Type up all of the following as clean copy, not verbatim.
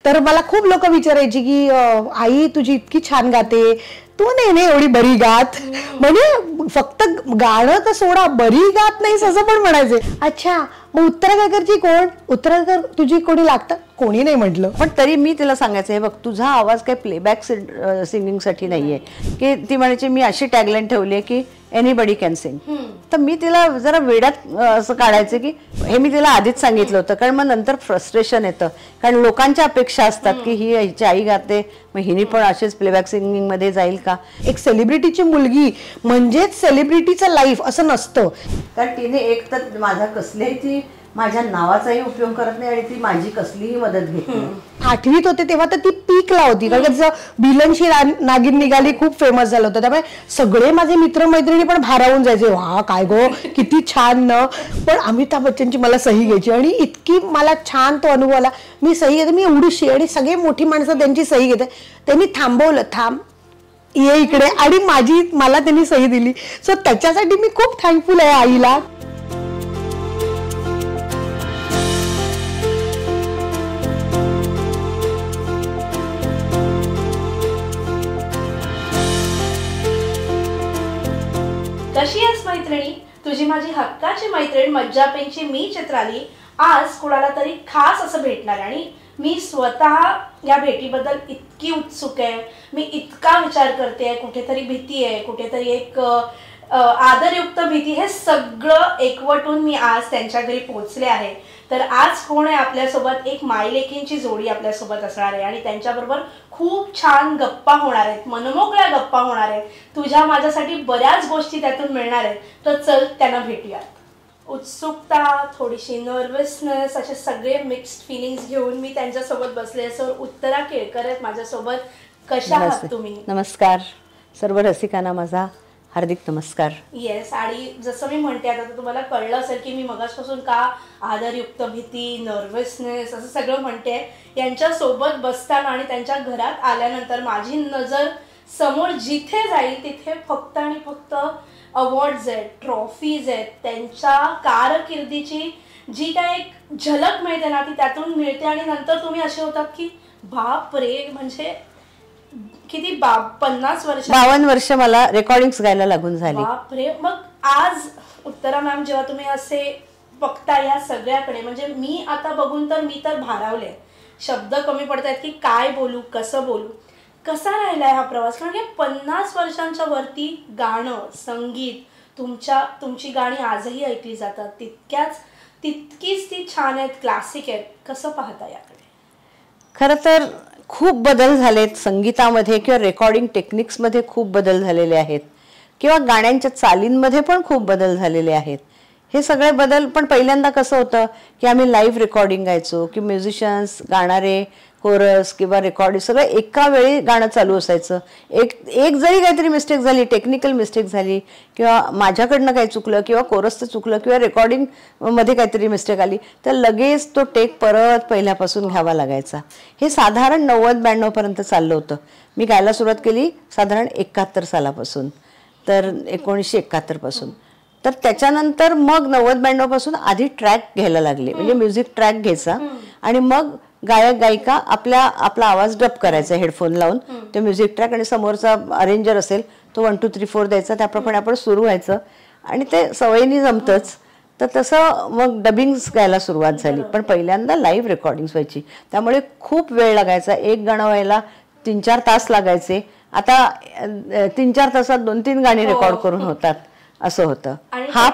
तर मला खूप लोक विचारायची की आई तुझी इतकी छान गाते, तू नाही एवढी बरी गात, म्हणजे फक्त गाणं तर सोडा, बरी गात नाहीस असं पण म्हणायचे. अच्छा, मग उत्तराखंडची कोण, उत्तराखंड तुझी कोणी लागतं, कोणी नाही म्हटलं. पण तरी मी तिला सांगायचं, हे बघ तुझा आवाज काही प्लेबॅक सिंगिंगसाठी नाहीये, की ती म्हणायची मी अशी टॅगलाईन ठेवली आहे की एनीबडी कॅन सिंग. तर मी तिला जरा वेड्यात असं काढायचं की हे मी तिला आधीच सांगितलं होतं, कारण मग नंतर फ्रस्ट्रेशन येतं, कारण लोकांच्या अपेक्षा असतात की ही हिची आई गाते, मग हिने पण अशीच प्लेबॅक सिंगिंग मध्ये जाईल का. एक सेलिब्रिटीची मुलगी म्हणजेच सेलिब्रिटीचं लाईफ असं नसतं. कारण तिने एक तर माझा कसल्याही ती माझ्या नावाचाही उपयोग करत नाही आणि ती माझी कसलीही मदत घेत नाही. 8वीत होते तेव्हा तर ती पीकला होती, कारण तिचं बिलनशी नागिन निघाली खूप फेमस झालं होतं, त्यामुळे सगळे माझे मित्रमैत्रिणी पण भारावून जायचे, वा काय गो किती छान न. पण अमिताभ बच्चनची मला सही घ्यायची आणि इतकी मला छान तो अनुभव आला. मी सही घेते, मी एवढीशी आणि सगळे मोठी माणसं त्यांची सही घेते, त्यांनी थांबवलं, थांब ये इकडे, आणि मला त्यांनी सही दिली. सो त्याच्यासाठी मी खूप थँकफुल आहे आईला. कशी आहेस मैत्रिणी, तुझी माझी हक्काची मैत्रीण मज्जा पेनची मी चित्राली आज कुणाला तरी खास असं भेटणार, आणि मी स्वतः या भेटीबद्दल इतकी उत्सुक आहे. मी इतका विचार करते, कुठेतरी भीती आहे, कुठेतरी एक आदरयुक्त भीती, हे सगळं एकवटून मी आज त्यांच्या घरी पोहोचले आहे. तर आज कोण आहे आपल्यासोबत, एक मायलेकींची जोडी आपल्यासोबत असणार आहे आणि त्यांच्याबरोबर खूप छान गप्पा होणार आहेत, मनमोकळ्या गप्पा होणार आहेत. तुझ्या माझ्यासाठी बऱ्याच गोष्टी त्यातून मिळणार आहेत. तर चल त्यांना भेटूयात. उत्सुकता, थोडीशी नर्वसनेस, असे सगळे मिक्स्ड फिलिंग्स घेऊन मी त्यांच्यासोबत बसले. सर उत्तरा केळकर आहेत माझ्यासोबत. कशा आहात तुम्ही? नमस्कार सर्व रसिकांना माझा हार्दिक नमस्कार. येस, आणि जसं मी म्हणते आता तर तुम्हाला कळलं असेल की मी मगाचपासून का आदरयुक्त भीती, नर्वसनेस असं सगळं म्हणते. यांच्यासोबत बसताना आणि त्यांच्या घरात आल्यानंतर माझी नजर समोर जिथे जाईल तिथे फक्त आणि फक्त अवॉर्ड्स आहेत, ट्रॉफीज आहेत. त्यांच्या कारकिर्दीची जी काय एक झलक मिळते ना ती त्यातून मिळते, आणि नंतर तुम्ही असे होतात की बाप रे, म्हणजे किती 50 वर्ष 52 वर्ष मला रेकॉर्डिंग्स गायला लागून झाली. बापरे. मग आज उत्तरा मॅम जेव्हा तुम्ही असे बघता या सगळ्याकडे, म्हणजे मी आता बघून तर मी तर भारावले, शब्द कमी पडतायत की काय बोलू, कसं बोलू. कसा राहिलाय हा प्रवास, कारण की 50 वर्षांच्या वरती गाणं, संगीत, तुमची गाणी आजही ऐकली जातात, तितकीच ती छान आहेत, क्लासिक आहेत. कसं पाहता याकडे? खरं तर खूप बदल झालेत संगीतामध्ये किंवा रेकॉर्डिंग टेक्निक्समध्ये खूप बदल झालेले आहेत, किंवा गाण्यांच्या चालींमध्ये पण खूप बदल झालेले आहेत. हे सगळे बदल पण पहिल्यांदा कसं होतं की आम्ही लाईव्ह रेकॉर्डिंग गायचो, की म्युझिशियन्स, गाणारे, कोरस किंवा रेकॉर्डिंग सगळं एका वेळी गाणं चालू असायचं. एक जरी काहीतरी मिस्टेक झाली, टेक्निकल मिस्टेक झाली, किंवा माझ्याकडनं काही चुकलं किंवा कोरसचं चुकलं किंवा रेकॉर्डिंगमध्ये काहीतरी मिस्टेक आली, तर लगेच तो टेक परत पहिल्यापासून घ्यावा लागायचा. हे साधारण 90-92 पर्यंत चाललं होतं. मी गायला सुरुवात केली साधारण 71 सालापासून, तर 1971 पासून. तर त्याच्यानंतर मग 90-92 पासून आधी ट्रॅक घ्यायला लागले, म्हणजे म्युझिक ट्रॅक घ्यायचा आणि मग गायक गायिका आपला आवाज डब करायचा हेडफोन लावून, ते म्युझिक ट्रॅक, आणि समोरचा अरेंजर असेल तो 1 2 3 4 द्यायचा, त्याप्रमाणे आपण सुरू व्हायचं, आणि ते सवयीने जमतंच. तर तसं मग डबिंग्स गायला सुरुवात झाली. पण पहिल्यांदा लाईव्ह रेकॉर्डिंग्स व्हायची, त्यामुळे खूप वेळ लागायचा. एक गाणं व्हायला 3-4 तास लागायचे. आता 3-4 तासात 2-3 गाणी रेकॉर्ड करून होतात, असं होतं. हा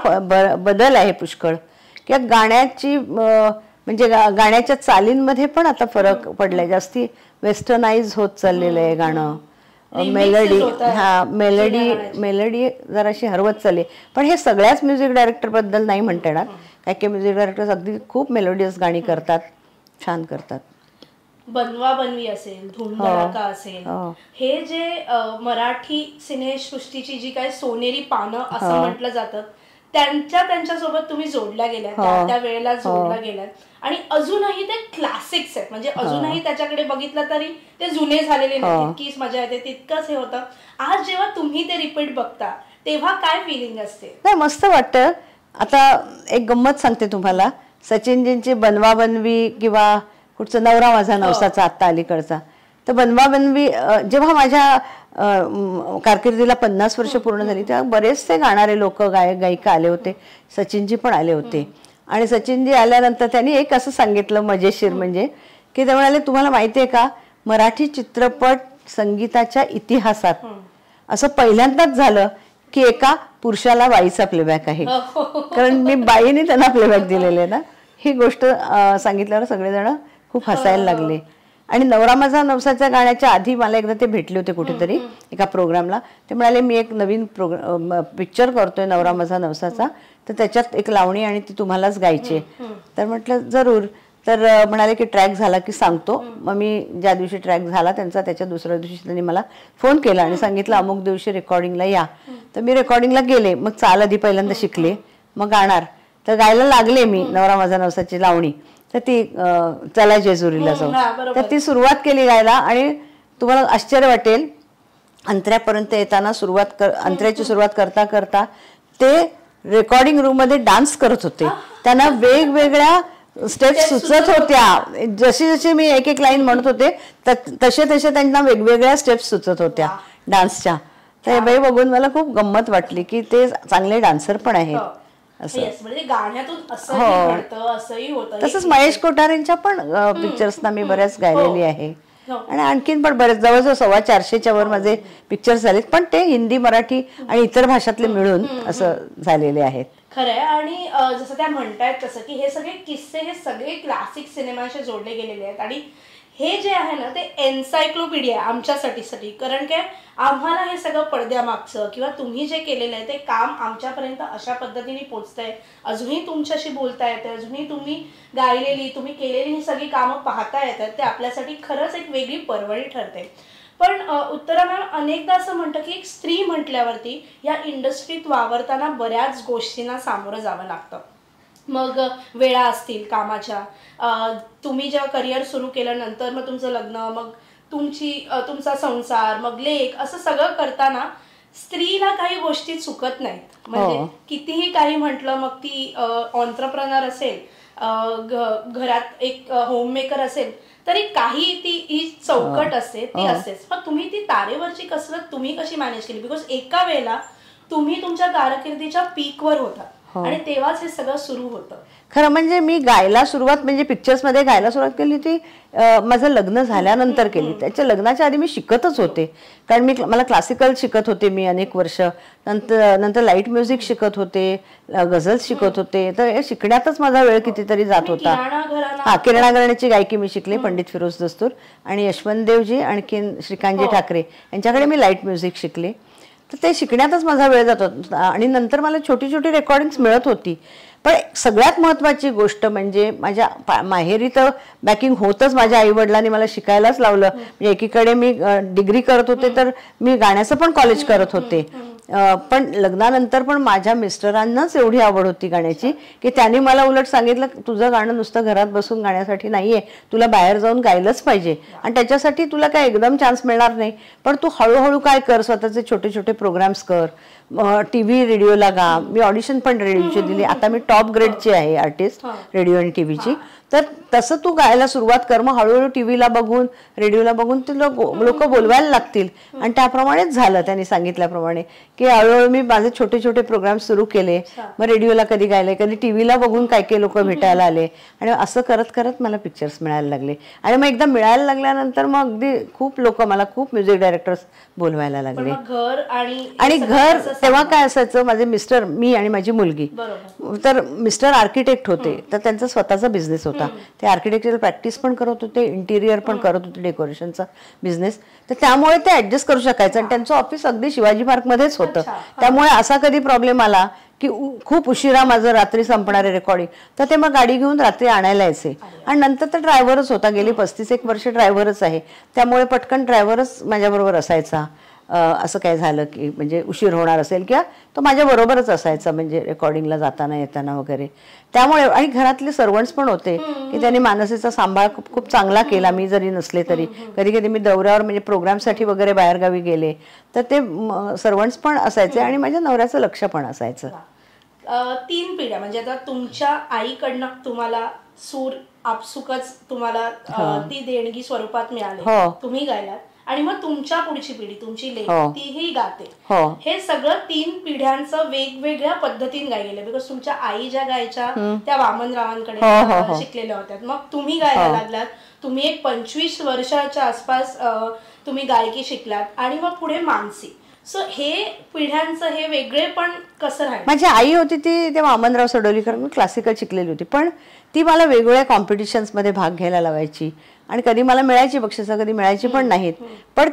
बदल आहे पुष्कळ. किंवा गाण्याची म्हणजे गाण्याच्या चालींमध्ये पण आता फरक पडलाय. जास्ती वेस्टर्नाइज होत चाललेलं आहे गाणं. मेलडी जराशी हरवत चालली. पण हे सगळ्याच म्युझिक डायरेक्टर बद्दल नाही म्हणता येणार. काही म्युझिक डायरेक्टर्स अगदी खूप मेलोडियस गाणी करतात, छान करतात. बनवा बनवी असेल, धूम धडाका असेल, हे जे मराठी सिनेसृष्टीची जी काही सोनेरी पानं असं म्हटलं जातं, त्यांच्यासोबत तुम्ही जोडल्या गेल्यात, त्या वेळेला जोडल्या गेल्यात, आणि अजूनही ते क्लासिक्स आहेत. म्हणजे अजूनही त्याच्याकडे बघितलं तरी ते जुने झालेले नाही, तितकीच मजा येते, तितकंच हे होतं. आज जेव्हा तुम्ही ते रिपीट बघता तेव्हा काय फिलिंग असते? नाही, मस्त वाटतं. आता एक गंमत सांगते तुम्हाला. सचिनजींची बनवा बनवी किंवा कुठचा नवरा माझा नवसाचा आत्ता अलीकडचा. तर बनवाबनवी जेव्हा माझ्या कारकिर्दीला 50 वर्ष पूर्ण झाली तेव्हा बरेचसे गाणारे लोक गायक गायिका आले होते. सचिनजी पण आले होते. आणि सचिनजी आल्यानंतर त्यांनी एक असं सांगितलं मजेशीर, म्हणजे की ते म्हणाले तुम्हाला माहिती आहे का, मराठी चित्रपट संगीताच्या इतिहासात असं पहिल्यांदाच झालं की एका पुरुषाला बाईचा प्लेबॅक आहे. कारण मी बाईने त्यांना प्लेबॅक दिलेले ना. ही गोष्ट सांगितल्यावर सगळेजण खूप हसायला लागले. आणि नवरा माझा नवसाच्या गाण्याच्या आधी मला एकदा ते भेटले होते कुठेतरी एका प्रोग्रामला. ते म्हणाले मी एक नवीन पिक्चर करतोय नवरा माझा नवसाचा, तर त्याच्यात एक लावणी आणि ती तुम्हालाच गायची. तर म्हटलं जरूर. तर म्हणाले की ट्रॅक झाला की सांगतो. मग मी ज्या दिवशी ट्रॅक झाला त्यांचा त्याच्या दुसऱ्या दिवशी त्यांनी मला फोन केला आणि सांगितलं अमुक दिवशी रेकॉर्डिंगला या. तर मी रेकॉर्डिंगला गेले. मग चाल आधी पहिल्यांदा शिकले, मग गाणार. तर गायला लागले मी नवरा माझा नवसाची लावणी. तर ती चला जेजुरीला जाऊ, तर ती सुरुवात केली गायला. आणि तुम्हाला आश्चर्य वाटेल, अंतऱ्यापर्यंत येताना अंतऱ्याची सुरुवात करता करता ते रेकॉर्डिंग रूम मध्ये डान्स करत होते. त्यांना वेगवेगळ्या स्टेप्स सुचत होत्या. जशी जशी मी एक एक लाईन म्हणत होते तसे तसे त्यांना वेगवेगळ्या स्टेप्स सुचत होत्या डान्सच्या. तर हे बाई बघून मला खूप गंमत वाटली की ते चांगले डान्सर पण आहेत. तसंच महेश कोठारेंच्या पण पिक्चर्सना मी बऱ्याच गायलेली आहे. आणि आणखीन पण बरेच जवळजवळ 450च्या वर माझे पिक्चर्स झालेत, पण ते हिंदी मराठी आणि इतर भाषातले मिळून असं झालेले आहेत. खरंय. आणि जसं त्या म्हणतायत तसं की हे सगळे किस्से हे सगळे क्लासिक सिनेमाशी जोडले गेलेले आहेत. आणि हे जे आहे ना ते एन्सायक्लोपीडिया आहे आमच्यासाठी. कारण काय आम्हाला हे सगळं पडद्यामागचं किंवा तुम्ही जे केलेलं आहे ते काम आमच्यापर्यंत अशा पद्धतीने पोचतंय. अजूनही तुमच्याशी बोलता येते, अजूनही तुम्ही गायलेली तुम्ही केलेली ही सगळी कामं पाहता येतात. ते आपल्यासाठी खरंच एक वेगळी पर्वणी ठरते. पण उत्तरा मॅम अनेकदा असं म्हणतं की एक स्त्री म्हटल्यावरती या इंडस्ट्रीत वावरताना बऱ्याच गोष्टींना सामोरं जावं लागतं. मग वेळा असतील कामाच्या, तुम्ही जेव्हा करिअर सुरू केल्यानंतर मग तुमचं लग्न, मग तुमचा संसार, मग लेख, असं सगळं करताना स्त्रीला काही गोष्टी चुकत नाहीत. म्हणजे कितीही काही म्हटलं, मग ती ऑन्ट्रप्रनर असेल, घरात एक होममेकर असेल, तरी काही ती ही चौकट असते ती असतेच. मग तुम्ही ती तारेवरची कसरत तुम्ही कशी मॅनेज केली? बिकॉज एका वेळेला तुम्ही तुमच्या कारकिर्दीच्या पीकवर होता आणि तेव्हाच हे सगळं सुरू होतं. खरं म्हणजे मी गायला सुरुवात म्हणजे पिक्चर्स मध्ये गायला सुरुवात केली ती माझं लग्न झाल्यानंतर केली. त्याच्या लग्नाच्या आधी मी शिकतच होते. कारण मला क्लासिकल शिकत होते मी अनेक वर्ष. नंतर लाईट म्युझिक शिकत होते, गझल शिकत होते. तर हे शिकण्यातच माझा वेळ कितीतरी जात होता. किराणा घराण्याची गायकी मी शिकले, पंडित फिरोज दस्तूर आणि यशवंत देवजी आणखीन श्रीकांतजी ठाकरे यांच्याकडे मी लाईट म्युझिक शिकले. तर ते शिकण्यातच माझा वेळ जात होता. आणि नंतर मला छोटी छोटी रेकॉर्डिंग्स मिळत होती. पण सगळ्यात महत्त्वाची गोष्ट म्हणजे माझ्या माहेरी तर बॅकिंग होतच. माझ्या आईवडिलांनी मला शिकायलाच लावलं. म्हणजे एकीकडे मी डिग्री करत होते तर मी गाण्याचं पण कॉलेज करत होते. पण लग्नानंतर पण माझ्या मिस्टरांनाच एवढी आवड होती गाण्याची की त्यांनी मला उलट सांगितलं तुझं गाणं नुसतं घरात बसून गाण्यासाठी नाहीये, तुला बाहेर जाऊन गायलंच पाहिजे. आणि त्याच्यासाठी तुला काय एकदम चान्स मिळणार नाही, पण तू हळूहळू काय कर, स्वतःचे छोटे छोटे प्रोग्राम्स कर, टीव्ही रेडिओला गा. मी ऑडिशन पण रेडिओची दिली. आता मी टॉप ग्रेडची आहे आर्टिस्ट रेडिओ आणि टीव्हीची. तर तसं तू गायला सुरुवात कर. मग हळूहळू टीव्हीला बघून रेडिओला बघून तुला लोक बोलवायला लागतील. आणि त्याप्रमाणेच झालं त्यांनी सांगितल्याप्रमाणे की हळूहळू मी माझे छोटे छोटे प्रोग्राम सुरू केले. मग रेडिओला कधी गायले, कधी टीव्हीला बघून काही काही लोक भेटायला आले. आणि असं करत करत मला पिक्चर्स मिळायला लागले. आणि मग एकदा मिळायला लागल्यानंतर मग अगदी खूप लोक मला खूप म्युझिक डायरेक्टर्स बोलवायला लागले. आणि घर तेव्हा काय असायचं, माझे मिस्टर, मी आणि माझी मुलगी. तर मिस्टर आर्किटेक्ट होते, तर त्यांचा स्वतःचा बिझनेस होता. ते आर्किटेक्चरल प्रॅक्टिस पण करत होते, इंटिरियर पण करत होते, डेकोरेशनचा बिझनेस. तर त्यामुळे ते ऍडजस्ट करू शकायचं. आणि त्यांचं ऑफिस अगदी शिवाजी पार्कमध्येच होतं. त्यामुळे असा कधी प्रॉब्लेम आला की खूप उशिरा माझं रात्री संपणारे रेकॉर्डिंग, तर ते मग गाडी घेऊन रात्री आणायला यायचे. आणि नंतर तर ड्रायव्हरच होता, गेली 35 वर्ष ड्रायव्हरच आहे. त्यामुळे पटकन ड्रायव्हरच माझ्याबरोबर असायचा. असं काय झालं की म्हणजे उशीर होणार असेल किंवा तो माझ्या बरोबरच असायचा, म्हणजे रेकॉर्डिंगला जाताना येताना वगैरे. त्यामुळे आणि घरातले सर्वंट्स पण होते की त्यांनी मानसीचा सांभाळ खूप चांगला केला. मी जरी नसले तरी कधी कधी मी दौऱ्यावर म्हणजे प्रोग्रामसाठी वगैरे बाहेरगावी गेले तर ते सर्वंट्स पण असायचे आणि माझ्या नवऱ्याचं लक्ष पण असायचं. 3 पिढ्या म्हणजे आता तुमच्या आईकडनं तुम्हाला सूर आपसुकच तुम्हाला ती देणगी स्वरूपात मिळाली, तुम्ही गायलात, आणि मग तुमच्या पुढची पिढी तुमची लेक तीही गाते. हे सगळं 3 पिढ्यांचं वेगवेगळ्या पद्धतीने गायलेलं. बिकॉज तुमच्या आई ज्या गायच्या त्या वामनरावांकडे शिकलेल्या होत्या, मग तुम्ही गायला लागलात, तुम्ही एक 25 वर्षाच्या आसपास तुम्ही गायकी शिकलात, आणि मग पुढे मानसी. सो हे पिढ्यांचं हे वेगळे पण कसं राहील. माझी आई होती ती वामनराव सडोलीकर, क्लासिकल शिकलेली होती, पण ती मला वेगवेगळ्या कॉम्पिटिशन्समध्ये भाग घ्यायला लावायची, आणि कधी मला मिळायची बक्षिसं, कधी मिळायची पण नाहीत. पण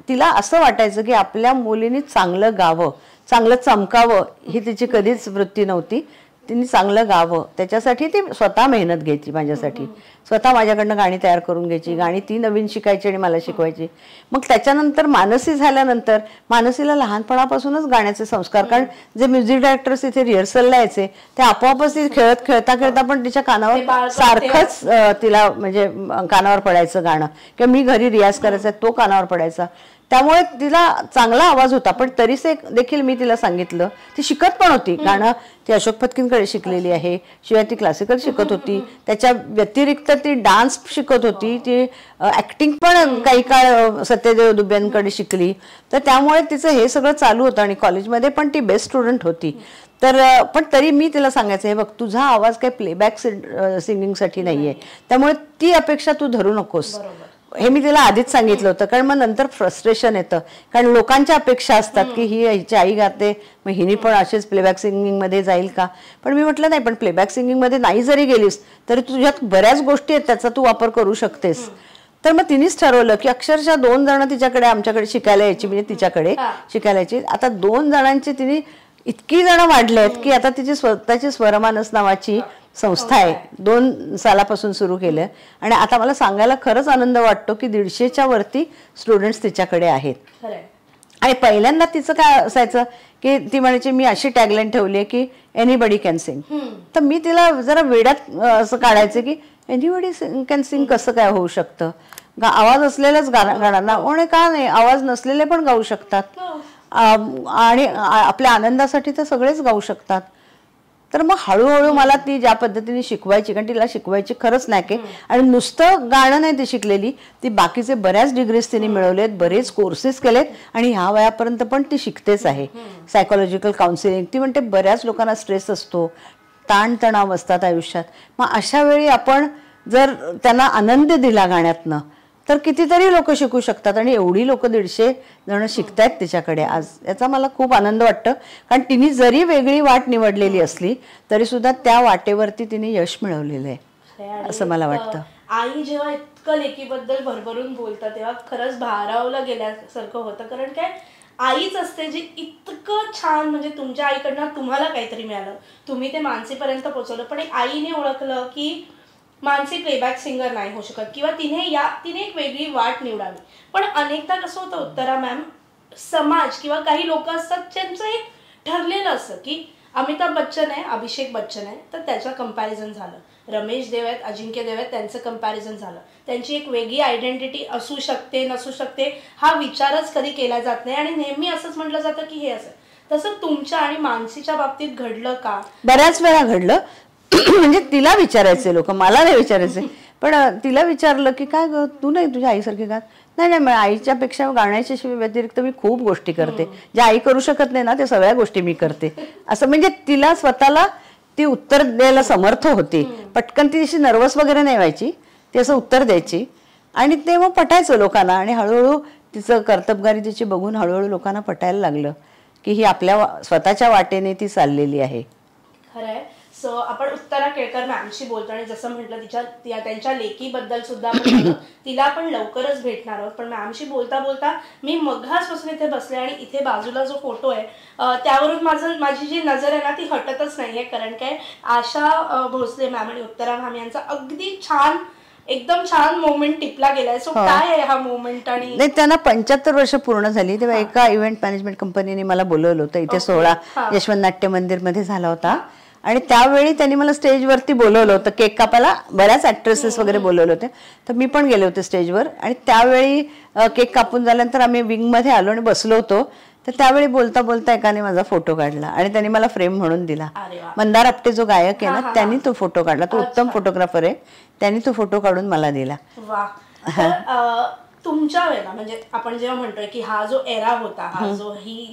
तिला असं वाटायचं की आपल्या मुलीने चांगलं गावं, चांगलं चमकावं, ही तिची कधीच वृत्ती नव्हती. तिने चांगलं गावं त्याच्यासाठी ती स्वतः मेहनत घ्यायची माझ्यासाठी, स्वतः माझ्याकडनं गाणी तयार करून घ्यायची, गाणी ती नवीन शिकायची आणि मला शिकवायची. मग त्याच्यानंतर मानसी झाल्यानंतर मानसीला लहानपणापासूनच गाण्याचे संस्कार, कारण जे म्युझिक डायरेक्टर्स इथे रिहर्सलला यायचे ते आपोआपच ती खेळता पण तिच्या कानावर सारखंच तिला म्हणजे कानावर पडायचं गाणं, किंवा मी घरी रियाज करायचा तो कानावर पडायचा. त्यामुळे तिला चांगला आवाज होता. पण तरी देखील मी तिला सांगितलं, ती शिकत पण होती गाणं, ती अशोक पत्कींकडे शिकलेली आहे, शिवाय ती क्लासिकल शिकत होती, त्याच्या व्यतिरिक्त ती डान्स शिकत होती, ती ऍक्टिंग पण काही काळ सत्यदेव दुब्यांकडे शिकली. तर त्यामुळे तिचं हे सगळं चालू होतं, आणि कॉलेजमध्ये पण ती बेस्ट स्टुडंट होती. तर पण तरी मी तिला सांगायचं, हे बघ तुझा आवाज काही प्लेबॅक सिंगिंगसाठी नाहीये, त्यामुळे ती अपेक्षा तू धरू नकोस, हे मी तिला आधीच सांगितलं होतं. कारण मग नंतर फ्रस्ट्रेशन येतं, कारण लोकांच्या अपेक्षा असतात की ही हिची आई गाते, मग हिनी पण असेच प्लेबॅक सिंगिंगमध्ये जाईल का. पण मी म्हटलं नाही, पण प्लेबॅक सिंगिंगमध्ये नाही जरी गेलीस तरी तुझ्यात बऱ्याच गोष्टी आहेत, त्याचा तू वापर करू शकतेस. तर मग तिनेच ठरवलं की अक्षरशः 2 जण तिच्याकडे आमच्याकडे शिकायला यायची, म्हणजे तिच्याकडे शिकायला यायची. आता 2 जणांची तिने इतकी जण वाढले आहेत की आता तिची स्वतःची स्वरमानस नावाची संस्था आहे, 2 सालापासून सुरू केलं, आणि आता मला सांगायला खरंच आनंद वाटतो की 150च्या वरती स्टुडंट्स तिच्याकडे आहेत. आणि पहिल्यांदा तिचं काय असायचं की ती म्हणायची, मी अशी टॅगलाईन ठेवली आहे की एनीबडी कॅन सिंग. तर मी तिला जरा वेड्यात असं काढायचं की एनीबडी कॅन सिंग कसं काय होऊ शकतं, आवाज असलेल्याच गाण्यांना कोणी का नाही, आवाज नसलेले पण गाऊ शकतात, आणि आपल्या आनंदासाठी तर सगळेच गाऊ शकतात. तर मग हळूहळू मला ती ज्या पद्धतीने शिकवायची, कारण तिला शिकवायची खरंच नाही की, आणि नुसतं गाणं नाही ती शिकलेली, ती बाकीचे बऱ्याच डिग्रीज तिने मिळवलेत, बरेच कोर्सेस केलेत, आणि ह्या वयापर्यंत पण ती शिकतेच आहे. सायकोलॉजिकल काउन्सिलिंग, ती म्हणते बऱ्याच लोकांना स्ट्रेस असतो, ताणतणाव असतात आयुष्यात, मग अशा वेळी आपण जर त्यांना आनंद दिला गाण्यातनं तर कितीतरी लोक शिकू शकतात, आणि एवढी लोक 150 जण शिकतायत तिच्याकडे आज. याचा मला खूप आनंद वाटतं, कारण तिने जरी वेगळी वाट निवडलेली असली तरी सुद्धा त्या वाटेवरती तिने यश मिळवलेलं आहे असं मला वाटतं. आई जेव्हा इतकं लेकीबद्दल भरभरून बोलतात तेव्हा खरंच भारावलं गेल्यासारखं होतं, कारण काय आईच असते जी इतकं छान, म्हणजे तुमच्या आईकडनं तुम्हाला काहीतरी मिळालं, तुम्ही ते मानसीपर्यंत पोहोचवलं, पण एक आईने ओळखलं की मानसी प्लेबॅक सिंगर नाही होऊ शकत, किंवा तिने एक वेगळी वाट निवडावी. पण अनेकदा कसं होतं उत्तरा मॅम, समाज किंवा काही लोक असतात ज्यांचं एक ठरलेलं असतं की अमिताभ बच्चन आहे, अभिषेक बच्चन आहे, तर त्याचं कंपॅरिझन झालं, रमेश देव आहेत, अजिंक्य देव आहेत, त्यांचं कंपॅरिझन झालं, त्यांची एक वेगळी आयडेंटिटी असू शकते नसू शकते हा विचारच कधी केला जात नाही, आणि नेहमी असंच म्हटलं जातं की हे असं. तसं तुमच्या आणि मानसीच्या बाबतीत घडलं का? बऱ्याच वेळा घडलं. म्हणजे तिला विचारायचे लोक, मला नाही विचारायचे, पण तिला विचारलं की काय ग तू नाही तुझ्या आईसारखी गात? नाही, आईच्या पेक्षा गाण्याच्या व्यतिरिक्त मी खूप गोष्टी करते, ज्या आई करू शकत नाही ना त्या सगळ्या गोष्टी मी करते, असं. म्हणजे तिला स्वतःला ती उत्तर द्यायला समर्थ होती, पटकन ती अशी नर्वस वगैरे नाही व्हायची, ती असं उत्तर द्यायची, आणि ते मग पटायचं लोकांना. आणि हळूहळू तिचं कर्तबगारी तिची बघून हळूहळू लोकांना पटायला लागलं की ही आपल्या स्वतःच्या वाटेने ती चाललेली आहे. खरंय. सो आपण उत्तरा केळकर मॅमशी बोलतो, आणि जसं म्हटलं त्यांच्या लेकीबद्दल सुद्धा आपण तिला आपण लवकरच भेटणार आहोत. पण मॅमशी बोलता बोलता मी मघासपासून इथे बसले, आणि इथे बाजूला जो फोटो आहे त्यावरून माझी जी नजर आहे ना ती हटतच नाहीये, कारण काय आशा भोसले मॅम आणि उत्तरा मॅम यांचा अगदी छान एकदम छान मोमेंट टिपला गेलाय. सो काय आहे हा मोमेंट? आणि नाही, त्यांना 75 वर्ष पूर्ण झाली तेव्हा एका इव्हेंट मॅनेजमेंट कंपनीने मला बोलवलं होतं. इथे 16 यशवंत नाट्य मंदिर मध्ये झाला होता, आणि त्यावेळी त्यांनी मला स्टेजवरती बोलवलं होतं केक कापायला. बऱ्याच ऍक्ट्रेसेस वगैरे बोलवले होते, तर मी पण गेले होते स्टेजवर. आणि त्यावेळी केक कापून झाल्यानंतर आम्ही विंगमध्ये आलो आणि बसलो होतो. तर त्यावेळी बोलता बोलता एकाने माझा फोटो काढला आणि त्यांनी मला फ्रेम म्हणून दिला. अरे वा. मंदार आपटे जो गायक आहे ना, त्यांनी तो फोटो काढला. तो उत्तम फोटोग्राफर आहे. त्यांनी तो फोटो काढून मला दिला. वा. तुमच्या वेळेला म्हणजे आपण जेव्हा म्हणतोय की हा जो एरा होता, हा जो ही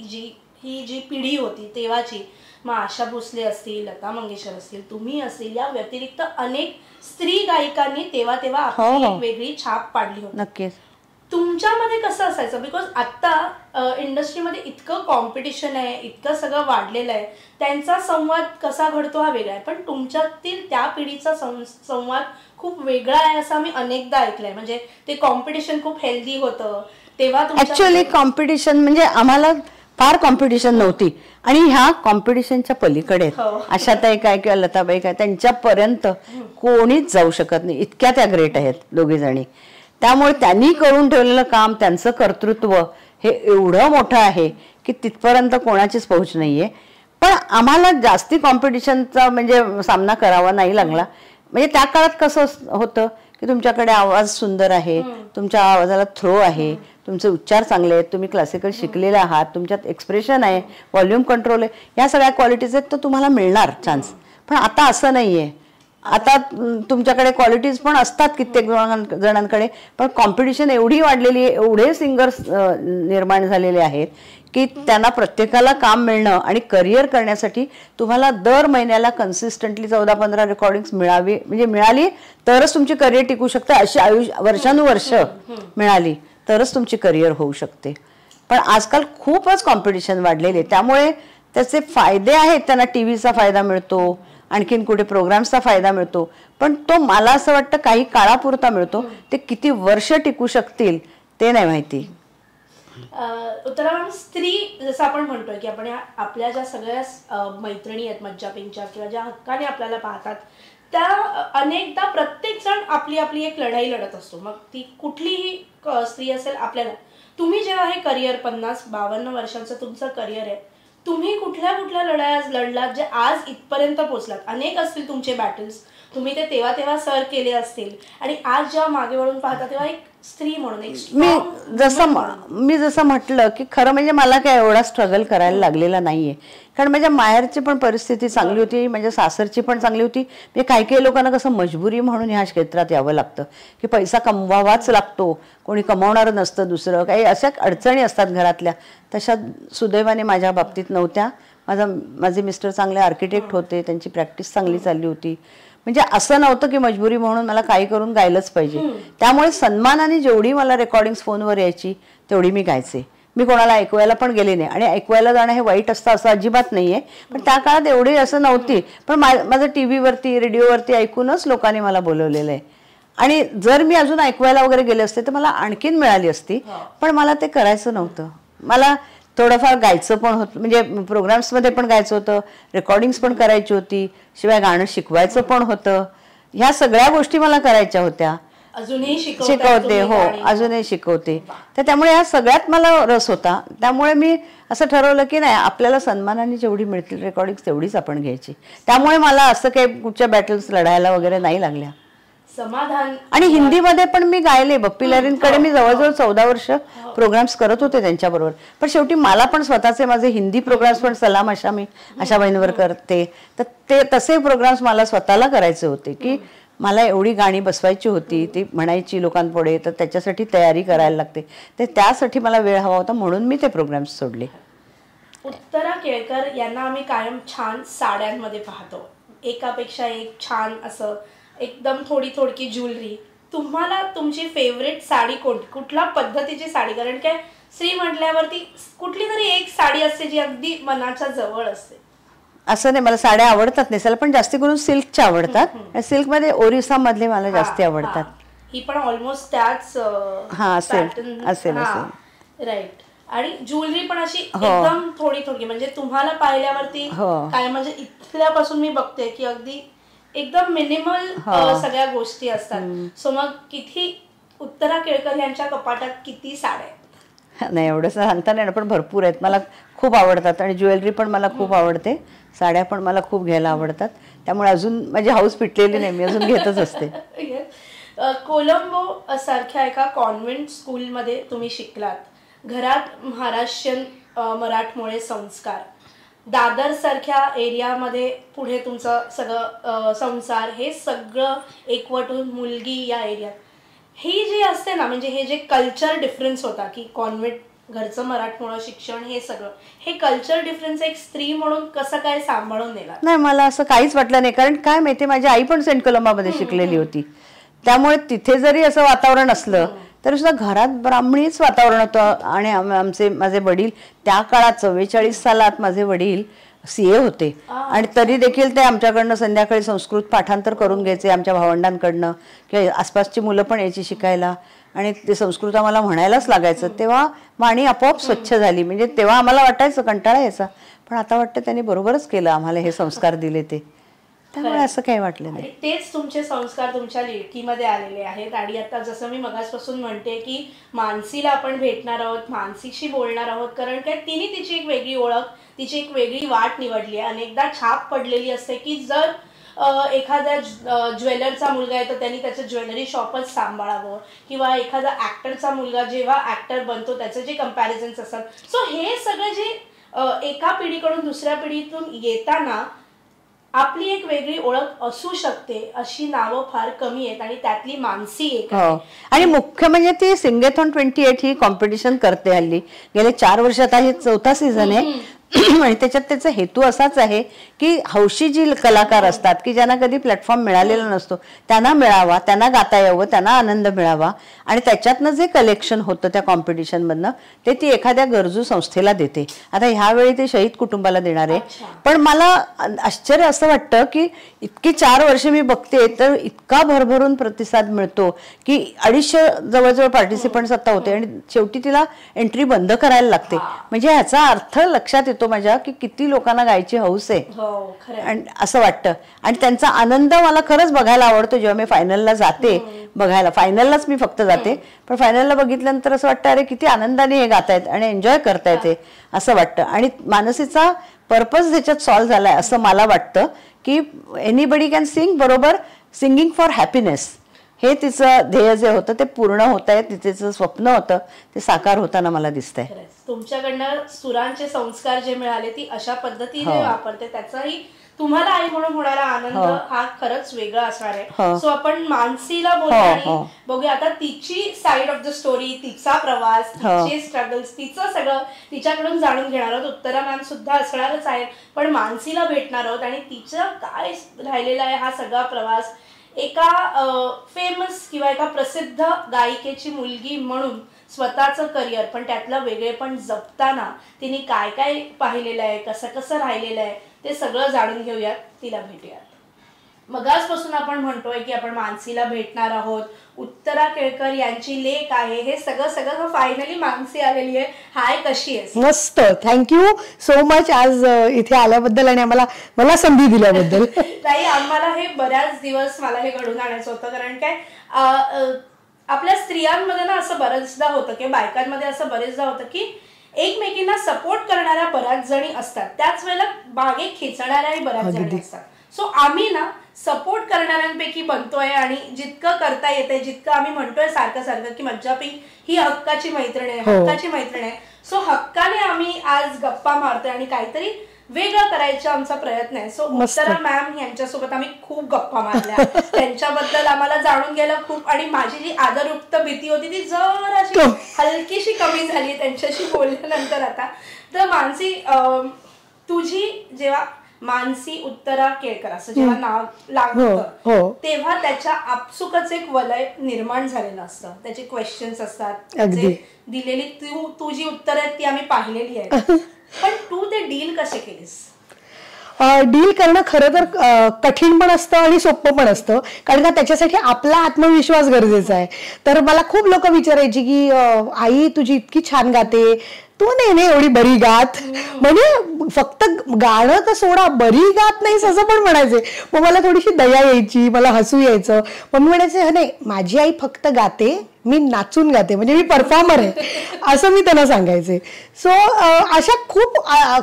जी पिढी होती तेव्हाची, मग आशा भोसले असतील, लता मंगेशकर असतील, तुम्ही असतील, या व्यतिरिक्त अनेक स्त्री गायिकांनी तेव्हा आपली एक वेगळी छाप पाडली होती. नक्कीच. तुमच्यामध्ये कसं असायचं? बिकॉज आता इंडस्ट्रीमध्ये इतकं कॉम्पिटिशन आहे, इतकं सगळं वाढलेलं आहे, त्यांचा संवाद कसा घडतो हा वेगळा आहे, पण तुमच्यातील त्या पिढीचा संवाद खूप वेगळा आहे असं आम्ही अनेकदा ऐकलंय. म्हणजे ते कॉम्पिटिशन खूप हेल्दी होतं तेव्हा. ऍक्च्युअली कॉम्पिटिशन म्हणजे आम्हाला फार कॉम्पिटिशन नव्हती आणि ह्या कॉम्पिटिशनच्या पलीकडे आशाताई काय किंवा लताबाई काय त्यांच्यापर्यंत कोणीच जाऊ शकत नाही, इतक्या त्या ग्रेट आहेत दोघी जणी. त्यामुळे त्यांनी करून ठेवलेलं काम, त्यांचं कर्तृत्व हे एवढं मोठं आहे की तिथपर्यंत कोणाचीच पोहोच नाहीये. पण आम्हाला जास्ती कॉम्पिटिशनचा म्हणजे सामना करावा नाही लागला. म्हणजे त्या काळात कसं होतं की तुमच्याकडे आवाज सुंदर आहे, तुमच्या आवाजाला थ्रो आहे, तुमचे उच्चार चांगले आहेत, तुम्ही क्लासिकल शिकलेले आहात, तुमच्यात एक्सप्रेशन आहे, व्हॉल्यूम कंट्रोल आहे, या सगळ्या क्वालिटीज आहेत, तर तुम्हाला मिळणार चान्स. पण आता असं नाहीये. आता तुमच्याकडे क्वालिटीज पण असतात कित्येक जणांकडे, पण कॉम्पिटिशन एवढी वाढलेली आहे, एवढे सिंगर्स निर्माण झालेले आहेत की त्यांना प्रत्येकाला काम मिळणं आणि करिअर करण्यासाठी तुम्हाला दर महिन्याला कन्सिस्टंटली 14-15 रेकॉर्डिंग्स मिळाली तरच तुमची करिअर टिकू शकते. अशी वर्षानुवर्ष मिळाली तरच तुमची करिअर होऊ शकते. पण आजकाल खूपच कॉम्पिटिशन वाढलेले, त्यामुळे त्याचे फायदे आहेत. त्यांना टीव्हीचा फायदा मिळतो, आणखीन कुठे प्रोग्राम्सचा फायदा मिळतो, पण तो मला असं वाटतं काही काळापुरता मिळतो. ते किती वर्ष टिकू शकतील ते नाही माहिती. उत्तरा, स्त्री जसं आपण म्हणतोय की आपण आपल्या ज्या सगळ्या मैत्रिणी आहेत मज्जापिंच्या किंवा ज्या हक्काने आपल्याला पाहतात, त्या अनेकदा प्रत्येक जण आपली आपली एक लढाई लढत असतो. मग ती कुठलीही स्त्री असेल, आपल्याला तुम्ही जेव्हा हे करिअर 50-52 वर्षांचं तुमचं करिअर आहे, तुम्ही कुठल्या कुठल्या लढाया लढलात जे आज इथपर्यंत पोहोचलात? अनेक असतील तुमचे बॅटल्स, तुम्ही ते तेव्हा सर केले असतील, आणि आज जेव्हा मागे वळून पाहता तेव्हा एक स्त्री म्हणून मी जसं म्हटलं की खरं म्हणजे मला काय एवढा स्ट्रगल करायला लागलेला नाहीये. कारण माझ्या माहेरची पण परिस्थिती चांगली होती, माझ्या सासरची पण चांगली होती. म्हणजे काही लोकांना कसं मजबुरी म्हणून ह्या क्षेत्रात यावं लागतं की पैसा कमवावाच लागतो, कोणी कमवणारं नसतं, दुसरं काही अशा अडचणी असतात घरातल्या. तशा सुदैवाने माझ्या बाबतीत नव्हत्या. माझे मिस्टर चांगले आर्किटेक्ट होते, त्यांची प्रॅक्टिस चांगली चालली होती. म्हणजे असं नव्हतं की मजबुरी म्हणून मला काही करून गायलंच पाहिजे. त्यामुळे सन्मानाने जेवढी मला रेकॉर्डिंग्स फोनवर यायची तेवढी मी गायचे. मी कोणाला ऐकवायला पण गेले नाही, आणि ऐकवायला जाणं हे वाईट असतं असं अजिबात नाहीये. पण त्या काळात एवढी असं नव्हती. पण माझं टीव्हीवरती रेडिओवरती ऐकूनच लोकांनी मला बोलवलेलं आहे. आणि जर मी अजून ऐकवायला वगैरे गेले असते तर मला आणखीन मिळाली असती, पण मला ते करायचं नव्हतं. मला थोडंफार गायचं पण होतं, म्हणजे प्रोग्राम्समध्ये पण गायचं होतं, रेकॉर्डिंग्स पण करायची होती, शिवाय गाणं शिकवायचं पण होतं. ह्या सगळ्या गोष्टी मला करायच्या होत्या. अजूनही शिकवते, हो अजूनही शिकवते. तर त्यामुळे ह्या सगळ्यात मला रस होता. त्यामुळे मी असं ठरवलं की नाही, आपल्याला सन्मानाने जेवढी मिळतील रेकॉर्डिंग्स तेवढीच आपण घ्यायची. त्यामुळे मला असं काही कुठच्या बॅटल्स लढायला वगैरे नाही लागल्या. समाधान. आणि हिंदीमध्ये पण मी गायले. बप्पी लहरींकडे मी जवळजवळ 14 वर्ष प्रोग्राम्स करत होते त्यांच्याबरोबर. पण शेवटी मला पण स्वतःचे माझे हिंदी प्रोग्राम्स पण सलाम अशा मी आशा बहिणीवर करते, तर ते तसे प्रोग्राम्स मला स्वतःला करायचे होते की मला एवढी गाणी बसवायची होती, ती म्हणायची लोकांपुढे, तर त्याच्यासाठी तयारी करायला लागते. ते त्यासाठी मला वेळ हवा होता, म्हणून मी ते प्रोग्राम्स सोडले. उत्तरा केळकर यांना आम्ही कायम छान साड्यांमध्ये पाहतो, एकापेक्षा एक छान असं एकदम थोडकी ज्वेलरी. तुम्हाला तुमची फेवरेट साडी कोणती, कुठल्या पद्धतीची साडी? कारण काय स्त्री म्हटल्यावरती कुठली तरी एक साडी असते जी अगदी मनाच्या जवळ असते. असं नाही, मला साड्या आवडतात नेसायला, पण जास्ती करून सिल्कच्या आवडतात. सिल्कमध्ये ओरिसा मधले मला जास्ती आवडतात. ही पण ऑलमोस्ट त्याच असेल राईट. आणि ज्वेलरी पण अशी एकदम थोडी म्हणजे तुम्हाला पाहिल्यावरती काय, म्हणजे इथल्यापासून मी बघते की अगदी एकदम मिनिमल सगळ्या गोष्टी असतात. सो मग किती उत्तरा केळकर यांच्या कपाटात किती साड्या? नाही एवढं सांगता नाही, पण भरपूर आहेत. मला खूप आवडतात आणि ज्वेलरी पण मला खूप आवडते, साड्या पण मला खूप घ्यायला आवडतात. त्यामुळे अजून माझी हाऊस पिटलेली नाही, मी अजून घेतच असते. कोलंबो सारख्या एका कॉन्व्हेंट स्कूलमध्ये तुम्ही शिकलात. घरात महाराष्ट्रीयन मराठमोळे संस्कार, दादर सारख्या एरियामध्ये पुढे तुमचं सगळं संसार, हे सगळं एकवटून मुलगी या एरियात, ही जी असते ना, म्हणजे हे जे कल्चर डिफरन्स होता की कॉन्व्हेंट, घरचं मराठमोळं शिक्षण, हे सगळं, हे कल्चर डिफरन्स एक स्त्री म्हणून कसं काय सांभाळून नेला? नाही, मला असं काहीच वाटलं नाही. कारण काय माहिती, माझी आई पण सेंट कोलंबामध्ये शिकलेली होती, त्यामुळे तिथे जरी असं वातावरण असलं तरी सुद्धा घरात ब्राह्मणीच वातावरण होतं. आणि माझे वडील त्या काळात 44 सालात माझे वडील CA होते, आणि तरी देखील ते आमच्याकडनं संध्याकाळी संस्कृत पाठांतर करून घ्यायचे, आमच्या भावंडांकडनं किंवा आसपासची मुलं पण यायची शिकायला, आणि ते संस्कृत आम्हाला म्हणायलाच लागायचं. तेव्हा वाणी आपोआप स्वच्छ झाली. म्हणजे तेव्हा आम्हाला वाटायचं कंटाळा यायचा, पण आता वाटतं त्यांनी बरोबरच केलं, आम्हाला हे संस्कार दिले ते, त्यामुळे असं काही वाटलं नाही. तेच तुमचे संस्कार तुमच्या लेकीमध्ये आलेले आहेत. आणि आता जसं मी मगासपासून म्हणते की मानसीला आपण भेटणार आहोत, मानसीशी बोलणार आहोत, कारण काय तिने तिची एक वेगळी ओळख, तिची एक वेगळी वाट निवडली आहे. अनेकदा छाप पडलेली असते की जर एखाद्या ज्वेलरचा मुलगा आहे तर त्यांनी त्याचं ज्वेलरी शॉपच सांभाळावं, किंवा एखादा ऍक्टरचा मुलगा जेव्हा ऍक्टर बनतो त्याचे जे कम्पॅरिझन्स असतात. सो हे सगळं जे एका पिढीकडून दुसऱ्या पिढीतून येताना आपली एक वेगळी ओळख असू शकते अशी नावं फार कमी आहेत, आणि त्यातली मानसी एक आहे. आणि मुख्य म्हणजे ती सिंगेथॉन 28 ही कॉम्पिटिशन करते हल्ली, गेले 4 वर्षात आहे, 4था सीझन आहे. आणि त्याच्यात त्याचा हेतू असाच आहे की हौशी जी कलाकार असतात की ज्यांना कधी प्लॅटफॉर्म मिळालेला नसतो त्यांना मिळावा, त्यांना गाता यावं, त्यांना आनंद मिळावा, आणि त्याच्यातनं जे कलेक्शन होतं त्या कॉम्पिटिशनमधनं ते ती एखाद्या गरजू संस्थेला देते. आता ह्यावेळी ते शहीद कुटुंबाला देणार आहे. पण मला आश्चर्य असं वाटतं की इतकी 4 वर्ष मी बघते तर इतका भरभरून प्रतिसाद मिळतो की 250 जवळजवळ पार्टिसिपंट्स आता होते, आणि शेवटी तिला एंट्री बंद करायला लागते. म्हणजे ह्याचा अर्थ लक्षात येतो माझ्या की किती लोकांना गायची हौस आहे, आणि असं वाटतं. आणि त्यांचा आनंद मला खरंच बघायला आवडतो. जेव्हा मी फायनलला जाते बघायला, फायनललाच मी फक्त जाते, पण फायनलला बघितल्यानंतर असं वाटतं अरे किती आनंदाने हे गातायत आणि एन्जॉय करतायत हे, असं वाटतं. आणि मानसीचा पर्पज त्याच्यात सॉल्व्ह झालाय असं मला वाटतं की एनीबडी कॅन सिंग, बरोबर, सिंगिंग फॉर हॅपीनेस, हे तिचं ध्येय जे होतं ते पूर्ण होत आहे. तिचं स्वप्न होतं ते साकार होताना मला दिसतंय. तुमच्याकडनं सुरांचे संस्कार जे मिळाले ती अशा पद्धतीने वापरते, त्याचाही तुम्हाला आई म्हणून होणारा आनंद हा खरंच वेगळा असणार आहे. सो आपण मानसीला बोलूया आणि बघूया आता तिची साइड ऑफ द स्टोरी, तिचा प्रवास, तिचे स्ट्रगल्स, तिचं सगळं तिच्याकडून जाणून घेणार आहोत. उत्तरा मॅम सुद्धा असणारच आहे, पण मानसीला भेटणार आहोत आणि तिचं काय राहिलेला आहे हा सगळा प्रवास. एका फेमस किंवा एका प्रसिद्ध गायिकेची मुलगी म्हणून स्वतःचं करिअर, पण त्यातलं वेगळेपण जपताना तिने काय काय पाहिलेलं आहे, कसं कसं राहिलेलं आहे, ते सगळं जाणून घेऊयात, तिला भेटूयात. मगासपासून आपण म्हणतोय की आपण मानसीला भेटणार आहोत, उत्तरा केळकर यांची लेक आहे, हे सगळं फायनली मानसी आलेली आहे. हाय, कशी आहेस? मस्त, थँक्यू सो मच आज इथे आल्याबद्दल आणि मला संधी दिल्याबद्दल. ताई, आम्हाला हे बऱ्याच दिवस मला हे घडून आणायचं होतं, कारण काय आपल्या स्त्रियांमध्ये ना असं बऱ्याचदा होतं की बायकांमध्ये असं बरेचदा होतं की एकमेकींना सपोर्ट करणाऱ्या बऱ्याच जणी असतात, त्याच वेळेला मागे खेचणाऱ्याही बऱ्याच जणी असतात. सो आम्ही ना सपोर्ट करणाऱ्यांपैकी बनतोय, आणि जितकं करता येते, जितकं आम्ही म्हणतोय सारखं की मज्जा पिंक ही हक्काची मैत्रीण आहे, हक्काची मैत्रीण आहे. सो हक्काने आम्ही आज गप्पा मारतोय आणि काहीतरी वेगळं करायचा आमचा प्रयत्न आहे. सो उत्तरा मॅम यांच्यासोबत आम्ही खूप गप्पा मारल्या, त्यांच्याबद्दल आम्हाला जाणून घ्यायला खूप, आणि माझी जी आदरयुक्त भीती होती ती जराशी हलकीशी कमी झाली त्यांच्याशी बोलल्यानंतर. आता तर मानसी, तुझी जेव्हा मानसी उत्तरा केळकर असं जेव्हा नाव लागतं तेव्हा त्याच्या आपसुकच एक वलय निर्माण झालेलं असतं, त्याचे क्वेश्चन्स असतात, दिलेली तू जी उत्तर आहेत ती आम्ही पाहिलेली आहेत, पण तू ते डील कसे केलीस? डील करणं खरं तर कठीण पण असतं आणि सोपं पण असतं, कारण का त्याच्यासाठी आपला आत्मविश्वास गरजेचा आहे. तर मला खूप लोक विचारायची की आई तुझी इतकी छान गाते, तू नाही एवढी बरी गात, म्हणजे फक्त गाणं तर सोडा, बरी गात नाहीस असं पण म्हणायचे. मग मला थोडीशी दया यायची, मला हसू यायचं. मग मी म्हणायचे नाही, माझी आई फक्त गाते, मी नाचून गाते, म्हणजे मी परफॉर्मर आहे. असं मी त्यांना सांगायचे. सो अशा खूप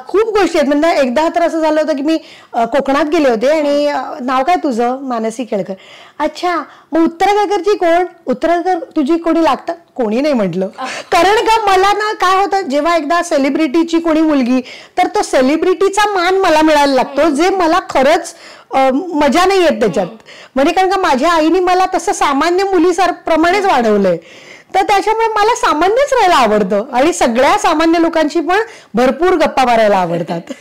खूप गोष्टी आहेत. म्हणजे एकदा तर असं झालं होतं की मी कोकणात गेले होते आणि नाव काय तुझं? मानसी केळकर. अच्छा, मग उत्तराखंडची कोण? उत्तराखंड तुझी कोणी लागतं? कोणी नाही म्हटलं. कारण का मला ना काय होतं, जेव्हा एकदा सेलिब्रिटीची कोणी मुलगी, तर तो सेलिब्रिटीचा मान मला मिळायला लागतो, जे मला खरंच मजा नाही येत त्याच्यात. म्हणजे कारण का माझ्या आईने मला तसं सामान्य मुलीप्रमाणेच वाढवलंय, तर त्याच्यामुळे मला सामान्यच राहायला आवडतं आणि सगळ्या सामान्य लोकांशी पण भरपूर गप्पा मारायला आवडतात.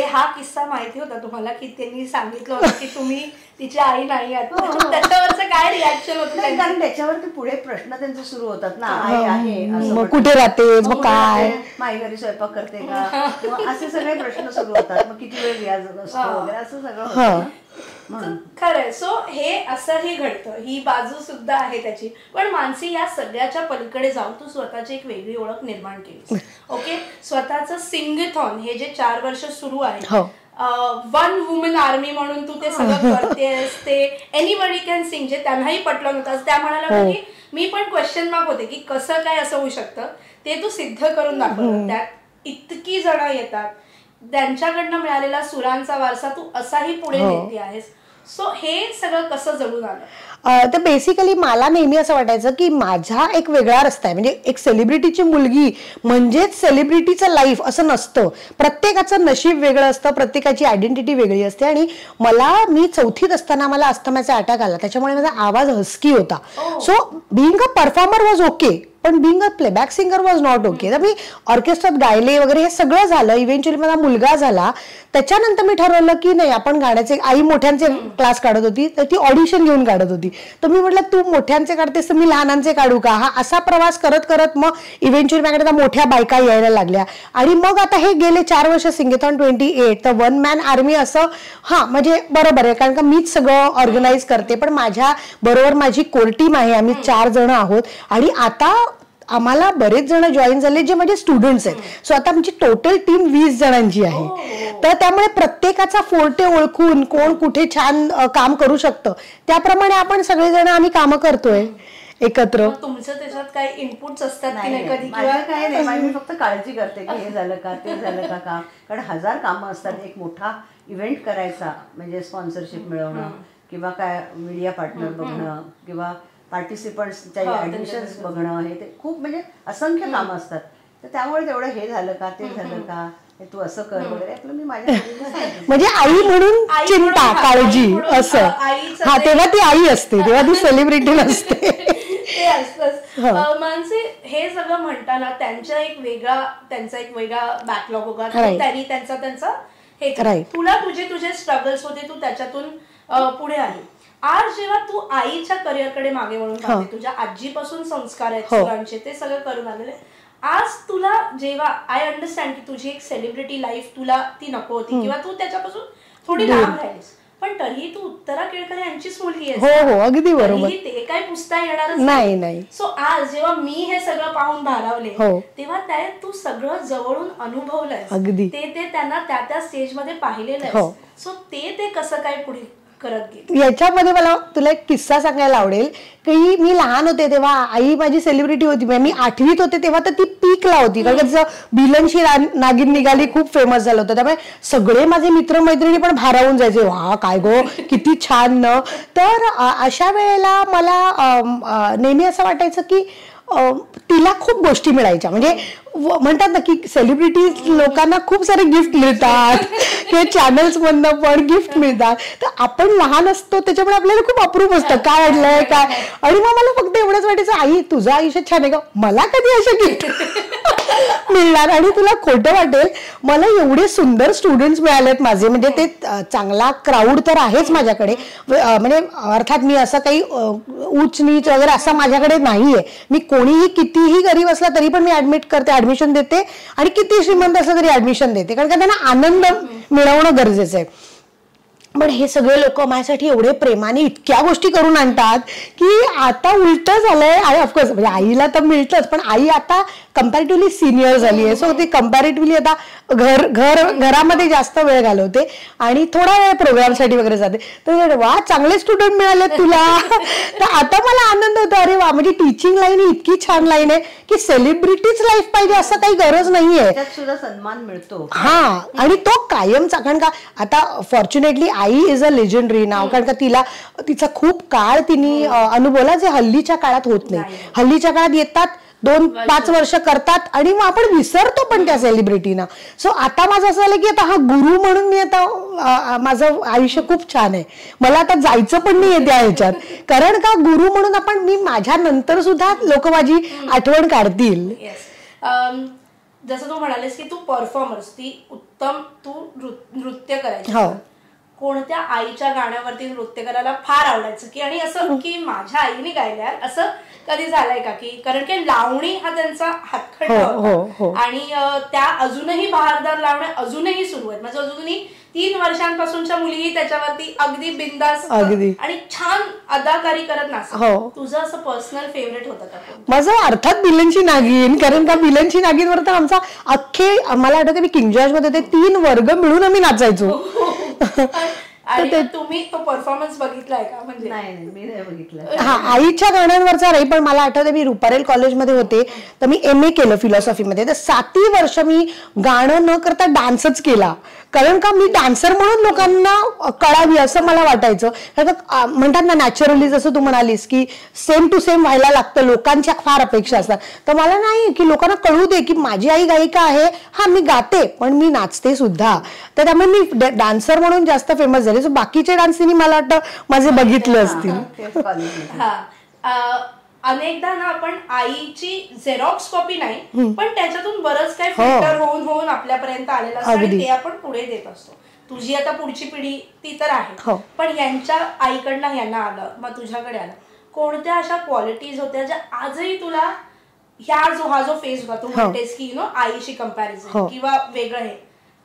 हा किस्सा माहिती होता तुम्हाला की त्यांनी सांगितलं होतं की तुम्ही तिची आई नाही आहात, त्याच्यावरचं काय रिॲक्शन होतं? कारण त्याच्यावरती पुढे प्रश्न त्यांचे सुरू होतात ना, आई आहे मग कुठे राहतेस, मग काय, माई घरी स्वयंपाक करते का, असे सगळे प्रश्न सुरू होतात. मग किती वेळ रियाज असतो वगैरे असं सगळं. खरंय. सो हे असंही घडतं, ही बाजू सुद्धा आहे त्याची. पण मानसी, या सगळ्याच्या पलीकडे जाऊन तू स्वतःची एक वेगळी ओळख निर्माण केली. ओके, स्वतःचं सिंगथॉन हे जे 4 वर्ष सुरू आहे, वन वुमन आर्मी म्हणून तू ते सगळं करतेस, ते एनीबडी कॅन सिंग, जे त्यांनाही पटलं नव्हतं. त्या म्हणाल्या होत्या की मी पण क्वेश्चन मार्क होते की कसं काय असं होऊ शकतं, ते तू सिद्ध करून दाखवलं. त्यात इतकी जण येतात, त्यांच्याकडनं मिळालेला सुरांचा वारसा तू असाही पुढे नेते आहेस. सो हे सगळं कसं जडून आलं? तर बेसिकली मला नेहमी असं वाटायचं की माझा एक वेगळा रस्ता आहे. म्हणजे एक सेलिब्रिटीची मुलगी म्हणजेच सेलिब्रिटीचं लाईफ असं नसतं. प्रत्येकाचं नशीब वेगळं असतं, प्रत्येकाची आयडेंटिटी वेगळी असते. आणि मी 4थीत असताना मला अस्थमाचा अटॅक आला, त्याच्यामुळे माझा आवाज हस्की होता. So being a performer was okay, पण being a playback singer was not okay. तर मी ऑर्केस्ट्रात गायले वगैरे, हे सगळं झालं. इव्हेंच्युअली माझा मुलगा झाला, त्याच्यानंतर मी ठरवलं की नाही, आपण गाण्याचे, आई मोठ्यांचे क्लास काढत होती, तर ती ऑडिशन घेऊन काढत होती. तर मी म्हटलं तू मोठ्यांचे काढतेस तर मी लहानांचे काढू का. हा असा प्रवास करत करत मग इव्हेंच्युअली माझ्याकडे मोठ्या बायका यायला लागल्या. आणि मग आता हे गेले 4 वर्ष सिंगथॉन 28, तर वन मॅन आर्मी असं. म्हणजे बरोबर आहे, कारण का मीच सगळं ऑर्गनाईज करते, पण माझ्या बरोबर माझी कोर टीम आहे. आम्ही 4 जण आहोत आणि आता आम्हाला बरेच जण जॉईन झाले जे माझे स्टुडंट्स आहेत. सो आता आमची टोटल टीम 20 जणांची आहे. तर त्यामुळे प्रत्येकाचा फोर्टे ओळखून कोण कुठे छान काम करू शकतं, त्याप्रमाणे आपण सगळेजण आम्ही कामं करतोय एकत्र. तुमचं त्याच्यात काही इनपुट्स असतात की नाही कधी? काय नाही, मी फक्त काळजी करते की हे झालं का, ते झालं का काम. कारण 1000 कामं असतात. एक मोठा इव्हेंट करायचा म्हणजे स्पॉन्सरशिप मिळवणं, किंवा काय मीडिया पार्टनर बघणं, किंवा पार्टिसिपंट्सच्या ऍडमिशन्स बघणं, हे ते खूप म्हणजे असंख्य कामं असतात. तर त्यामुळे तेवढं हे झालं का, ते झालं का, तू असं कर वगैरे, आपलं मी माझ्या म्हणजे आई म्हणून चिंता, काळजी असं. हा, तेव्हा ती आई असते, तेव्हा ती सेलिब्रिटी नसते. ते असतंच. मानसी, हे सगळं म्हणताना त्यांचा एक वेगळा बॅकलॉग होता. त्यांनी त्यांचा हे, तुला तुझे स्ट्रगल्स होते, तू त्याच्यातून पुढे आली. आज जेव्हा तू आईच्या करिअरकडे मागे वळून पाहते, तुझ्या आजीपासून संस्कार आहेत सुरांचे, ते सगळं करून आलेले. आज तुला जेव्हा आय अंडरस्टँड की तुझी एक सेलिब्रिटी लाईफ तुला ती नको होती, किंवा तू त्याच्यापासून थोडी लांब राहिलीस, पण तरीही तू उत्तरा केळकर यांचीच मुलगी आहे. हो, अगदी बरोबर. ते काय पुसता येणारच नाही. सो आज जेव्हा मी हे सगळं पाहून भारावले, तेव्हा त्यात तू सगळं जवळून अनुभवलंयस. अगदी ते त्यांना त्या स्टेजमध्ये पाहिलेलं आहे. सो ते कसं काय पुढे करत गेली? याच्यामध्ये मला तुला एक किस्सा सांगायला आवडेल की मी लहान होते तेव्हा आई माझी सेलिब्रिटी होती. मी 8वीत होते तेव्हा तर ती पीकला होती, कारण जसं बिलनशी नागिन निघाली खूप फेमस झालं होतं. त्यामुळे सगळे माझे मित्रमैत्रिणी पण भारावून जायचे, वा काय गो किती छान न. तर अशा वेळेला मला नेहमी असं वाटायचं की तिला खूप गोष्टी मिळायच्या. म्हणजे म्हणतात ना की सेलिब्रिटीज लोकांना खूप सारे गिफ्ट मिळतात किंवा चॅनल्स मधनं पण गिफ्ट मिळतात. तर आपण लहान असतो त्याच्यामुळे आपल्याला खूप अप्रूप असतं काय आणलंय काय. आणि मग मला फक्त एवढंच वाटायचं, आई तुझं आयुष्य छान आहे का, मला कधी असे गिफ्ट मिळणार. आणि तुला खोटं वाटेल, मला एवढे सुंदर स्टुडंट्स मिळालेत माझे. म्हणजे ते चांगला क्राऊड तर आहेच माझ्याकडे. म्हणजे अर्थात मी असं काही उच्च नीच वगैरे असं माझ्याकडे नाहीये. मी कोणीही कितीही गरीब असला तरी पण मी ऍडमिशन देते, आणि किती श्रीमंत असलं तरी ऍडमिशन देते, कारण का त्यांना आनंद मिळवणं गरजेचं आहे. पण हे सगळे लोक माझ्यासाठी एवढे प्रेमाने इतक्या गोष्टी करून आणतात की आता उलट झालंय. आणि ऑफकोर्स म्हणजे आईला तर मिळतंच, पण आई आता कम्पॅरेटिव्हली सिनियर झाली आहे. सो ती कम्पॅरेटिव्हली आता घरामध्ये जास्त वेळ घालवते आणि थोडा वेळ प्रोग्रामसाठी वगैरे जाते. तर वा, चांगले स्टुडंट मिळाले तुला. तर आता मला आनंद होतो, अरे वा, म्हणजे टीचिंग लाईन ही इतकी छान लाईन आहे की सेलिब्रिटीच लाईफ पाहिजे असं काही गरज नाहीये, त्यात सुद्धा सन्मान मिळतो. हा, आणि तो कायमचा. कारण का आता फॉर्च्युनेटली आई इज अ लेजंडरी नाव, कारण का तिचा खूप काळ तिने अनुभवला, जे हल्लीच्या काळात होत नाही. हल्लीच्या काळात येतात, 2-5 वर्ष करतात आणि मग आपण विसरतो पण त्या सेलिब्रिटीना. सो आता माझं असं झालं की आता हा गुरु म्हणून मी आता माझं आयुष्य खूप छान आहे. मला आता जायचं पण नाही येते ह्याच्यात, कारण का गुरु म्हणून आपण, मी माझ्या नंतर सुद्धा लोक माझी आठवण काढतील. जसं तू म्हणालीस की तू परफॉर्मर्स, ती उत्तम तू नृत्य करायची. हो. कोणत्या आईच्या गाण्यावरती नृत्य करायला फार आवडायचं की, आणि असं की माझ्या आईने गायल्या असं कधी झालंय का? की कारण की लावणी हा त्यांचा हातखंडा होता आणि त्या अजूनही बहारदार लावण्या अजूनही सुरू आहेत. म्हणजे अजूनही 3 वर्षांपासूनच्या मुलीही त्याच्यावरती अगदी बिंदास आणि छान अदाकारी करत नसतात. तुझं असं पर्सनल फेवरेट होतं का? माझं अर्थात बिलनची नागिन, कारण का बिलनची नागिनवर तर आमचा अख्खे, मला आठवतं मी किंग जॉर्ज मध्ये 3 वर्ग मिळून आम्ही नाचायचो. आणि तुम्ही तो परफॉर्मन्स बघितलाय का? म्हणजे नाही, मी नाही बघितलं. हा, आईच्या गाण्यांवरचा नाही, पण मला आठवतं मी रुपारेल कॉलेजमध्ये होते तर मी MA केलं फिलॉसॉफीमध्ये. तर 7 वर्ष मी गाणं न करता डान्सच केला, कारण का मी डान्सर म्हणून लोकांना कळावी असं मला वाटायचं. म्हणतात ना नॅचरली, जसं तू म्हणालीस की सेम टू सेम व्हायला लागतं, लोकांच्या फार अपेक्षा असतात. तर मला नाही की लोकांना कळू दे की माझी आई गायिका आहे, हा मी गाते पण मी नाचते सुद्धा. तर त्यामुळे मी डान्सर म्हणून जास्त फेमस झाले. सो बाकीचे डान्स मला वाटतं माझे बघितले असतील. अनेकदा ना आपण आईची झेरॉक्स कॉपी नाही, पण त्याच्यातून बरंच काही फिल्टर होऊन आपल्यापर्यंत आलेलं असतं आणि ते आपण पुढे देत असतो. तुझी आता पुढची पिढी ती तर आहे, पण यांच्या आईकडनं यांना आलं, मग तुझ्याकडे आलं. कोणत्या अशा क्वालिटीज होत्या ज्या आजही तुला हा जो फेस होता, तू म्हणतेस की आईशी कम्पॅरिझन किंवा वेगळं हे,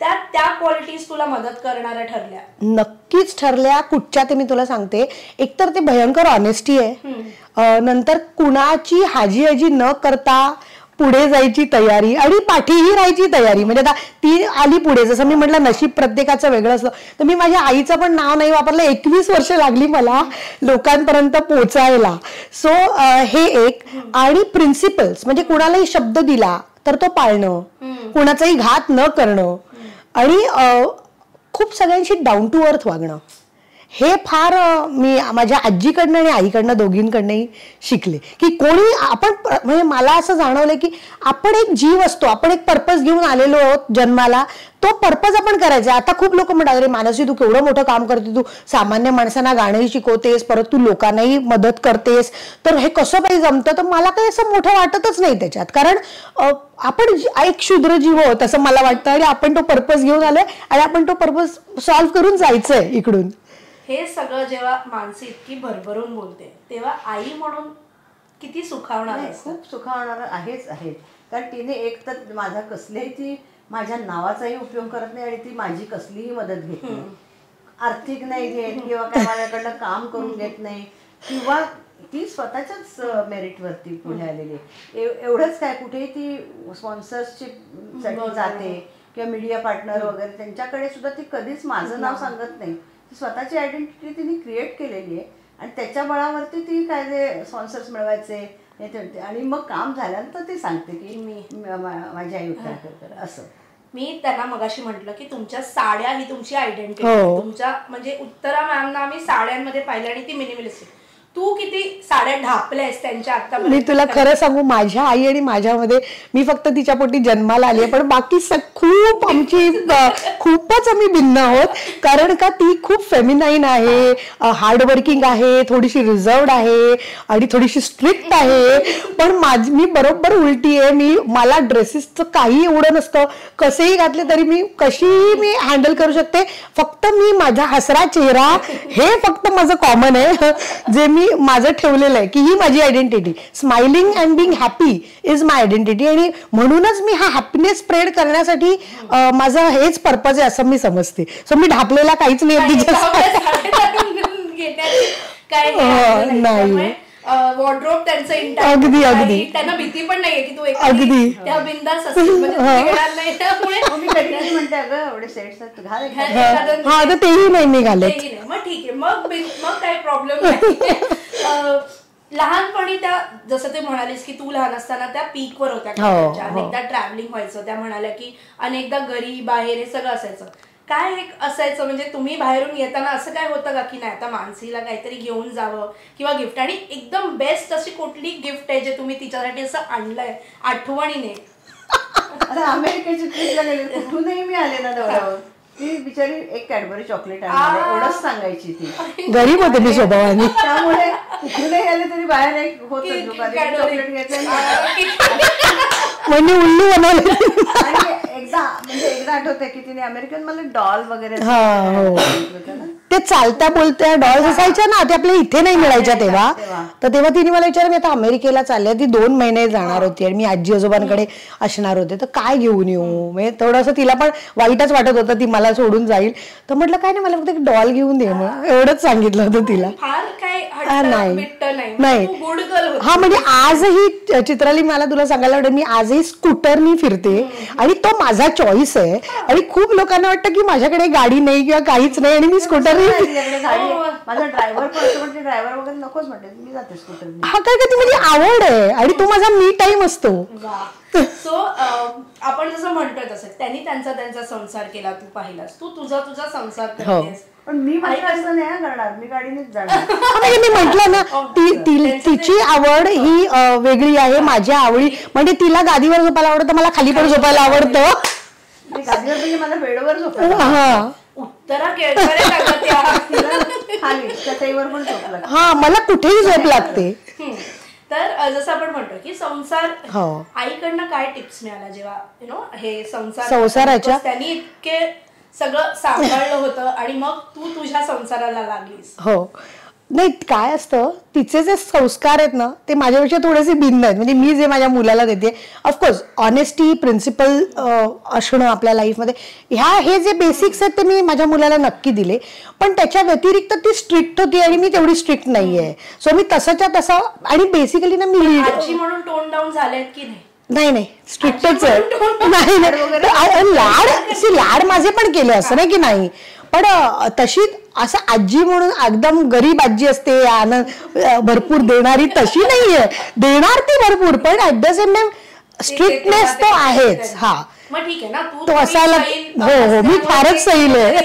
त्या क्वालिटीज तुला मदत करणाऱ्या ठरल्या? नक्कीच ठरल्या. कुठच्या ते मी तुला सांगते. एकतर ते भयंकर ऑनेस्टी आहे, नंतर कुणाची हाजी न करता पुढे जायची तयारी आणि पाठीही राहायची तयारी. म्हणजे आता ती आली पुढे, जसं मी म्हटलं नशीब प्रत्येकाचं वेगळं असलं, तर मी माझ्या आईचं पण नाव नाही वापरलं. 21 वर्ष लागली मला लोकांपर्यंत पोचायला. सो हे एक. आणि प्रिन्सिपल्स, म्हणजे कुणालाही शब्द दिला तर तो पाळणं, कुणाचाही घात न करणं आणि खूप सगळ्यांशी डाऊन टू अर्थ वागणं, हे फार मी माझ्या आजीकडनं आणि आईकडनं दोघींकडनंही शिकले. की कोणी आपण, म्हणजे मला असं जाणवलं की आपण एक जीव असतो, आपण एक पर्पज घेऊन आलेलो आहोत जन्माला, तो पर्पज आपण करायचा. आता खूप लोक म्हणतात, अरे मानसी तू केवढं मोठं काम करते, तू सामान्य माणसांना गाणंही शिकवतेस, परत तू लोकांनाही मदत करतेस, तर हे कसं काही जमतं? तर मला काही असं मोठं वाटतच नाही त्याच्यात, कारण आपण एक शूद्र जीव आहोत असं मला वाटतं आणि आपण तो पर्पज घेऊन आलोय आणि आपण तो पर्पज सॉल्व्ह करून जायचंय इकडून. हे सगळं जेव्हा माणसी इतकी भरभरून बोलते तेव्हा आई म्हणून किती सुखावणार? खूप सुखावणार आहेच आहे. कारण तिने एक तर माझा कसलीही, ती माझ्या नावाचाही उपयोग करत नाही आणि ती माझी कसलीही मदत घेत नाही, आर्थिक नाही घेत किंवा काय माझ्याकडनं काम करून घेत नाही, किंवा ती स्वतःच्याच मेरिटवरती पुढे आलेली आहे. एवढंच काय, कुठेही ती स्पॉन्सरशिप साठी जाते किंवा मीडिया पार्टनर वगैरे त्यांच्याकडे सुद्धा ती कधीच माझं नाव सांगत नाही. स्वतःची आयडेंटिटी तिने क्रिएट केलेली आहे आणि त्याच्या बळावरती ती काय जे स्पॉन्सर्स मिळवायचे हे ते, आणि मग काम झाल्यानंतर ती सांगते की माझी आई उत्तर करते असं. मी त्यांना मगाशी म्हटलं की तुमच्या साड्या ही तुमची आयडेंटिटी, तुमच्या म्हणजे उत्तरा मॅमना आम्ही साड्यांमध्ये पाहिलं आणि ती मिनिमलिस्टिक. तू किती साड्या ढापल्यास त्यांच्या आता? मी तुला खरं सांगू, माझ्या आई आणि माझ्यामध्ये मी फक्त तिच्या पोटी जन्माला आली आहे, पण बाकी खूप आमची खूपच आम्ही भिन्न आहोत. कारण का ती खूप फेमिनाईन आहे, हार्डवर्किंग आहे, थोडीशी रिझर्वड आहे आणि थोडीशी स्ट्रिक्ट आहे. पण मी बरोबर उलटी आहे. मला ड्रेसेसचं काही एवढं नसतं, कसेही घातले तरी मी कशीही मी हँडल करू शकते. फक्त मी माझा हसरा चेहरा हे फक्त माझं कॉमन आहे, जे मी मी माझं ठेवलेलं आहे की ही माझी identity. Smiling and Bing happy is my identity. आणि म्हणूनच मी हा हॅपीनेस स्प्रेड करण्यासाठी माझं हेच पर्पज आहे असं मी समजते. सो मी ढापलेला काहीच नाही. नाही वॉर्डरोब त्यांचं अगदी अगदी त्यांना भीती पण नाहीये की तू अगदी त्या बिंदास नाही. त्यामुळे मी कधी म्हणते अगं एवढे सेट्स तेही नाही निघाले. मग ठीक आहे, मग काही प्रॉब्लेम नाही. लहानपणी त्या जसं ते म्हणालीस की तू लहान असताना त्या पीकवर होत्या, अनेकदा ट्रॅव्हलिंग व्हायचं. त्या म्हणाल्या की अनेकदा घरी बाहेर हे सगळं असायचं. काय एक असायचं म्हणजे तुम्ही बाहेरून येताना असं काय होतं का की नाही आता मानसीला काहीतरी घेऊन जावं किंवा गिफ्ट, आणि एकदम बेस्ट अशी कुठली गिफ्ट आहे जे तुम्ही तिच्यासाठी असं आणलंय आठवणीने? आता अमेरिकेची ट्रिपला गेले कुठूनही मी आले ना दौऱ्यावर, ती बिचारी एक कॅडबरी चॉकलेट आणली एवढंच सांगायची. ती गरीब होते मी स्वभावाने, त्यामुळे कुठूनही आले तरी बाहेर एक होत चॉकलेट घेतलं म्हणजे उल्लू बनवले. आणि एकदा आठवतंय की तिने अमेरिकन मला डॉल वगैरे ते चालत्या बोलत्या डॉल्स असायच्या ना, ते आपल्या इथे नाही मिळायच्या तेव्हा. तर तेव्हा तिने मला विचारलं मी आता अमेरिकेला चालले, ती 2 महिने जाणार होती आणि मी आजी आजोबांकडे असणार होते, तर काय घेऊन येऊ. म्हणजे थोडंसं तिला पण वाईटच वाटत होतं ती मला सोडून जाईल. तर म्हटलं काय नाही, मला फक्त एक डॉल घेऊन दे, मग एवढंच सांगितलं होतं तिला. नाही हा म्हणजे आजही चित्राली मला तुला सांगायला आवडेल, मी आजही स्कूटरनी फिरते आणि तो माझा चॉईस आहे. आणि खूप लोकांना वाटतं की माझ्याकडे गाडी नाही किंवा काहीच नाही आणि मी स्कूटर माझा ड्रायव्हर पण ड्रायव्हर वगैरे नकोच म्हणते, मी जाते स्कूटर. हा काय ती माझी आवड आहे आणि तो माझा मी टाइम असतो. सो आपण जसं म्हणतोय तसं त्यांनी त्यांचा संसार केला, तू पाहिलास, तू तुझा संसार करतेस. पण मी माझ्या असं नाही करणार, मी गाडीनेच जाणार. मी म्हटलं ना तिची आवड ही वेगळी आहे, माझ्या आवडी म्हणजे तिला गादीवर झोपायला आवडतं, मला खाली पण झोपायला आवडतं. गादीवर म्हणजे मला बेडवर झोपायला, हा मला कुठेही झोप लागते. तर जसं आपण म्हणतो की संसार आईकडनं काय टिप्स मिळाला जेव्हा हे संसाराच्या त्यांनी इतके सगळं सांभाळलं होतं आणि मग तू तुझ्या संसाराला लागलीस? हो नाही, काय असतं तिचे जे संस्कार आहेत ना ते माझ्यापेक्षा थोडेसे भिन्न आहेत. म्हणजे मी जे माझ्या मुलाला देते, ऑफकोर्स ऑनेस्टी प्रिन्सिपल असणं आपल्या लाईफमध्ये, हे जे बेसिक्स आहेत ते मी माझ्या मुलाला नक्की दिले. पण त्याच्या व्यतिरिक्त ती स्ट्रिक्ट होती आणि मी तेवढी स्ट्रिक्ट नाहीये. सो मी तसंच्या तसं, आणि बेसिकली ना मी आजी म्हणून टोन डाऊन झालेत की नाही स्ट्रिक्टच आहे. नाही लाड माझे पण केले असं नाही की नाही, पण तशी असं आजी म्हणून एकदम गरीब आजी असते आनंद भरपूर देणारी तशी नाहीये. देणार ती भरपूर, पण at the same time strictness तो आहेच. हा मग ठीक आहे ना, तो असायला. हो मी फारच सैल आहे,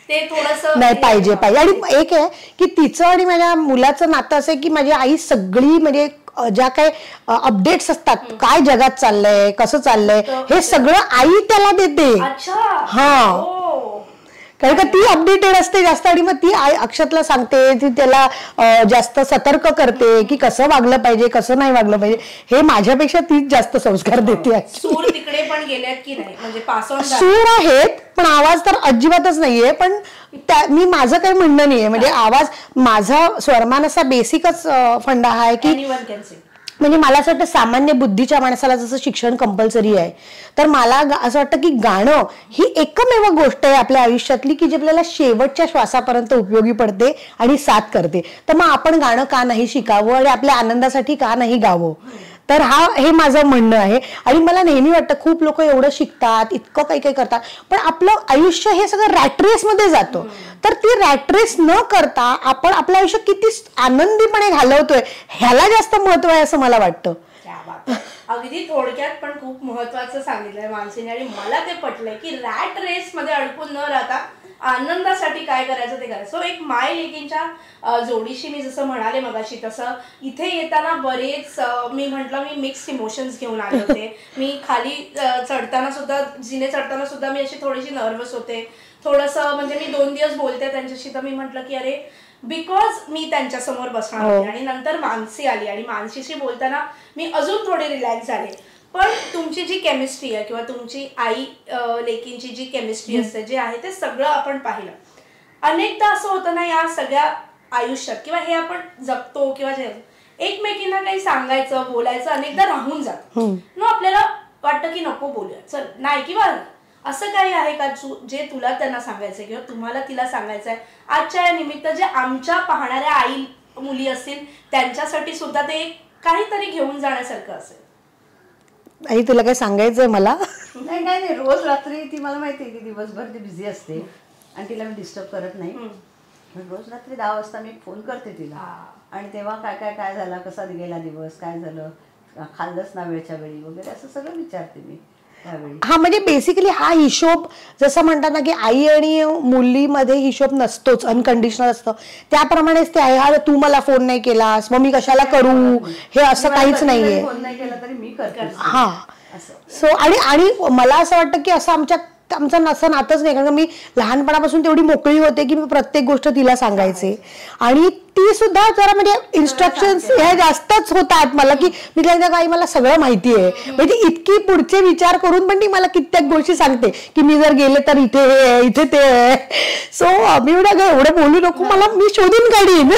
ते थोडंसं नाही पाहिजे. आणि एक आहे की तिचं आणि माझ्या मुलाचं नातं असं आहे की माझी आई सगळी म्हणजे ज्या काही अपडेट्स असतात, काय जगात चाललंय, कसं चाललंय, हे सगळं आई त्याला देते. हा कारण का ती अपडेटेड असते जास्त, आणि मग ती अक्षतला सांगते, ती त्याला जास्त सतर्क करते की कसं वागलं पाहिजे, कसं नाही वागलं पाहिजे. हे माझ्यापेक्षा तीच जास्त संस्कार देते. सूर तिकडे पण गेल्यात की नाही, म्हणजे पासॉन सूर आहेत पण आवाज तर अजिबातच नाहीये. पण मी माझं काही म्हणणं नाहीये, म्हणजे आवाज माझा स्वरमान असा बेसिकच फंडा हा आहे की म्हणजे मला असं वाटतं सामान्य बुद्धीच्या माणसाला जसं शिक्षण कंपल्सरी आहे, तर मला असं वाटतं की गाणं ही एकमेव गोष्ट आहे आपल्या आयुष्यातली की जी आपल्याला शेवटच्या श्वासापर्यंत उपयोगी पडते आणि साथ करते. तर मग आपण गाणं का नाही शिकावं आणि आपल्या आनंदासाठी का नाही गावं. तर हे माझं म्हणणं आहे. आणि मला नेहमी वाटतं खूप लोक एवढं शिकतात, इतकं काही काही करतात, पण आपलं आयुष्य हे सगळं रॅटरेस मध्ये जातं. तर ती रॅटरेस न करता आपण आपलं आयुष्य किती आनंदीपणे घालवतोय ह्याला जास्त महत्व आहे असं मला वाटतं. अगदी थोडक्यात पण खूप महत्वाचं सांगितलंय मानसीने, आणि मला ते पटलंय की रॅट रेस मध्ये अडकून न राहता आनंदासाठी काय करायचं ते करायचं. सो एक माय लेकींच्या जोडीशी मी जसं म्हणाले मगाशी, तसं इथे येताना बरेच मी म्हटलं मी मिक्स्ड इमोशन्स घेऊन आले होते. मी खाली चढताना सुद्धा, जिने चढताना सुद्धा मी अशी थोडीशी नर्वस होते, थोडंसं म्हणजे मी 2 दिवस बोलते त्यांच्याशी, तर मी म्हटलं की अरे बिकॉज मी त्यांच्या समोर बसणार होते. आणि नंतर मानसी आली आणि मानसीशी बोलताना मी अजून थोडे रिलॅक्स झाले. पण तुमची जी केमिस्ट्री आहे किंवा तुमची आई लेकींची जी केमिस्ट्री असते जे आहे ते सगळं आपण पाहिलं. अनेकदा असं होतं ना या सगळ्या आयुष्यात किंवा हे आपण जगतो किंवा एकमेकींना काही सांगायचं बोलायचं अनेकदा राहून जातं मग आपल्याला वाटतं की नको बोलूया चल नाही किंवा असं काही आहे का जे तुला त्यांना सांगायचंय किंवा तुम्हाला तिला सांगायचंय आजच्या या निमित्त जे आमच्या पाहणाऱ्या आई मुली असतील त्यांच्यासाठी सुद्धा ते काहीतरी घेऊन जाण्यासारखं असेल? आई तुला काय सांगायचंय मला? नाही रोज रात्री ती मला माहिती आहे की दिवसभर ती बिझी असते आणि तिला मी डिस्टर्ब करत नाही. रोज रात्री 10 वाजता मी फोन करते तिला आणि तेव्हा काय झालं, कसा गेला दिवस, काय झालं, खाल्लंच ना वेळच्या वेळी वगैरे असं सगळं विचारते मी त्यावेळी. हा म्हणजे बेसिकली हा हिशोब जसं म्हणतात ना की आई आणि मुलीमध्ये हिशोब नसतोच, अनकंडिशनल असतं. त्याप्रमाणेच ते आहे, हा तू मला फोन नाही केलास मग मी कशाला करू, हे असं काहीच नाहीये. फोन नाही केला तरी मी करते. हा सो आणि मला असं वाटतं की असं आमचं असं नातंच नाही, कारण मी लहानपणापासून तेवढी मोकळी होते की मी प्रत्येक गोष्ट तिला सांगायचे आणि ती सुद्धा जरा म्हणजे इन्स्ट्रक्शन्स ह्या जास्तच होतात मला की मी त्यांच्या काही मला सगळं माहिती आहे म्हणजे इतकी पुढचे विचार करून पण ती मला कित्येक गोष्टी सांगते की मी जर गेले तर इथे हे आहे इथे ते आहे. सो मी एवढं बोलू नको, मला मी शोधून काढीन.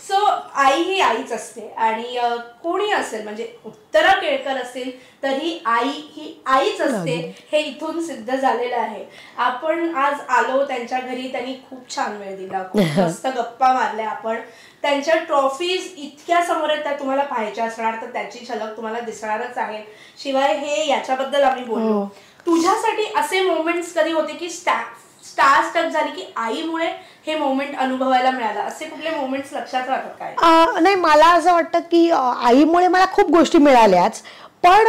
सो आई ही आईच असते आणि कोणी असेल म्हणजे उत्तरा केळकर असेल तरी आई ही आईच असते हे इथून सिद्ध झालेलं आहे. आपण आज आलो त्यांच्या घरी, त्यांनी खूप छान वेळ दिला, खूप मस्त गप्पा मारल्या आपण. त्यांच्या ट्रॉफीज इतक्या समोर आहेत त्या तुम्हाला पाहायच्या असणार तर त्याची झलक तुम्हाला दिसणारच आहे. शिवाय हे याच्याबद्दल आम्ही बोललो, तुझ्यासाठी असे मोमेंट्स कधी होते की स्टार स्टक झाली की आईमुळे हे मोमेंट अनुभवायला मिळाला, असे कुठले मोमेंट्स लक्षात राहतात काय? नाही, मला असं वाटतं की आईमुळे मला खूप गोष्टी मिळाल्याच, पण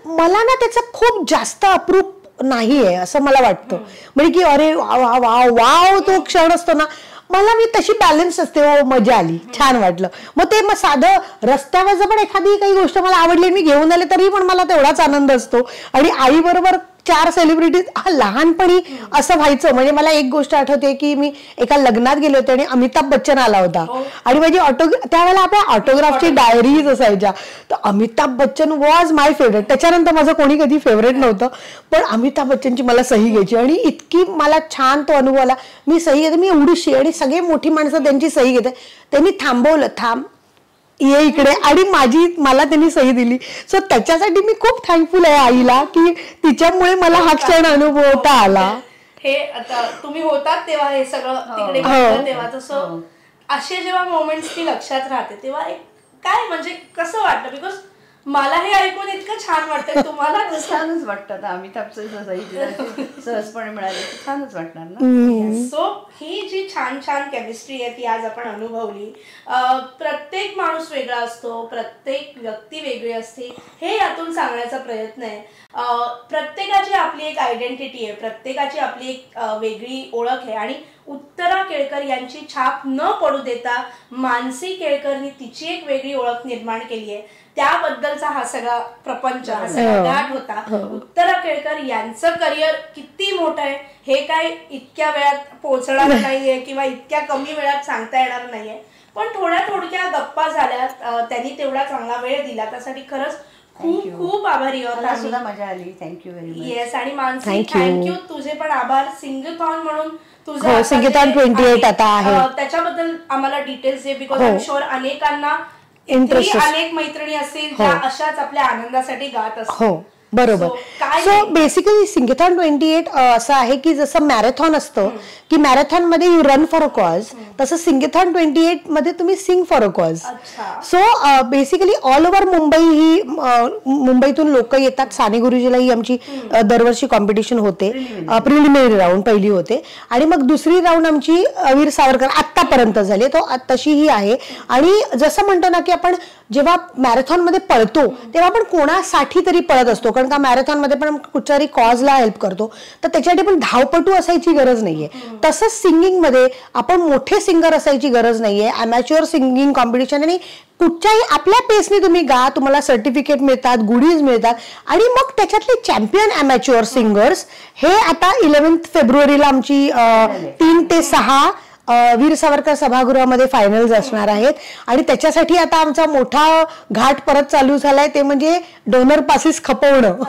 मला ना त्याचं खूप जास्त अप्रूप नाहीये असं मला वाटतं. म्हणजे की अरे वाव तो क्षण असतो ना, मला मी तशी बॅलन्स असते. मजा आली, छान वाटलं, मग ते मग साधं रस्त्यावर पण एखादी काही गोष्ट मला आवडली मी घेऊन आले तरी पण मला तेवढाच आनंद असतो. आणि आई बरोबर 4 सेलिब्रिटीज, हा लहानपणी असं व्हायचं. म्हणजे मला एक गोष्ट आठवते की मी एका लग्नात गेले होते आणि अमिताभ बच्चन आला होता आणि माझी त्यावेळेला आपल्या ऑटोग्राफची डायरीज असायच्या, तर Amitabh Bachchan was my favourite. त्याच्यानंतर माझं कोणी कधी फेवरेट नव्हतं, पण अमिताभ बच्चनची मला सही घ्यायची आणि इतकी मला छान तो अनुभव आला. मी सही घेते, मी एवढीशी आणि सगळे मोठी माणसं त्यांची सही घेते, त्यांनी थांबवलं, थांब ये इकडे, आणि मला त्यांनी सही दिली. सो त्याच्यासाठी मी खूप थँकफुल आहे आईला की तिच्यामुळे मला हा क्षण अनुभवता आला. हे आता तुम्ही होतात तेव्हा हे सगळं तिकडे घडलं तेव्हा तसं असे जेव्हा मोमेंट्स ती लक्षात राहते तेव्हा एक काय म्हणजे कसं वाटतं? बिकॉज मला हे ऐकून इतकं छान वाटतं, तुम्हाला छानच वाटतं. अमिताभचं सहजपणे मिळाली छानच वाटणार ना. सो ही जी छान छान केमिस्ट्री आहे ती आज आपण अनुभवली. प्रत्येक माणूस वेगळा असतो, प्रत्येक व्यक्ती वेगळी असते, हे यातून सांगण्याचा प्रयत्न आहे. प्रत्येकाची आपली एक आयडेंटिटी आहे, प्रत्येकाची आपली एक वेगळी ओळख आहे आणि उत्तरा केळकर यांची छाप न पडू देता मानसी केळकरनी तिची एक वेगळी ओळख निर्माण केली आहे. त्याबद्दलचा हा सगळा प्रपंच, हा सगळा गाठ होता. उत्तरा केळकर यांचं करिअर किती मोठं आहे हे काय इतक्या वेळात पोहोचणार नाहीये किंवा इतक्या कमी वेळात सांगता येणार नाहीये, पण थोड्या गप्पा झाल्या, त्यांनी तेवढा चांगला वेळ दिला त्यासाठी खरंच खूप खूप आभारी आहोत. सुद्धा मजा आली, थँक्यू व्हेरी मच. येस, आणि मानसी थँक्यू, तुझे पण आभार. सिंगथॉन म्हणून तुझं सिंगथॉन 28 आता आहे, त्याच्याबद्दल आम्हाला details they, because I am sure अनेकांना अनेक मैत्रिणी असतील ज्या अशाच आपल्या आनंदासाठी गात असतील. बरोबर. सो बेसिकली सिंगथॉन 28 असं आहे की जसं मॅरेथॉन असतं की मॅरेथॉन मध्ये you run for a cause, तसं सिंगथॉन 28 मध्ये तुम्ही sing for a cause. So basically all over Mumbai ही मुंबईतून लोक येतात. साने गुरुजीला ही आमची दरवर्षी कॉम्पिटिशन होते. प्रिलिमिनरी राऊंड पहिली होते आणि मग दुसरी राऊंड आमची वीर सावरकर आतापर्यंत झाली, तो तशी ही आहे. आणि जसं म्हणतो ना की आपण जेव्हा मॅरेथॉन मध्ये पळतो तेव्हा आपण कोणासाठी तरी पळत असतो, कारण का मॅरेथॉन मध्ये पण कुठच्याही कॉजला हेल्प करतो, तर त्याच्यासाठी पण धावपटू असायची गरज नाहीये. तसंच सिंगिंग मध्ये आपण मोठे सिंगर असायची गरज नाहीये. अमॅच्युअर सिंगिंग कॉम्पिटिशन आणि कुठच्याही आपल्या पेसने तुम्ही गा, तुम्हाला सर्टिफिकेट मिळतात, गुडीज मिळतात. आणि मग त्याच्यातले चॅम्पियन अमॅच्युअर सिंगर्स हे आता 11 फेब्रुवारीला आमची 3 ते 6 वीर सावरकर सभागृहामध्ये फायनल्स असणार आहेत आणि त्याच्यासाठी आता आमचा मोठा घाट परत चालू झालाय, ते म्हणजे डोनर पासेस खपवणं.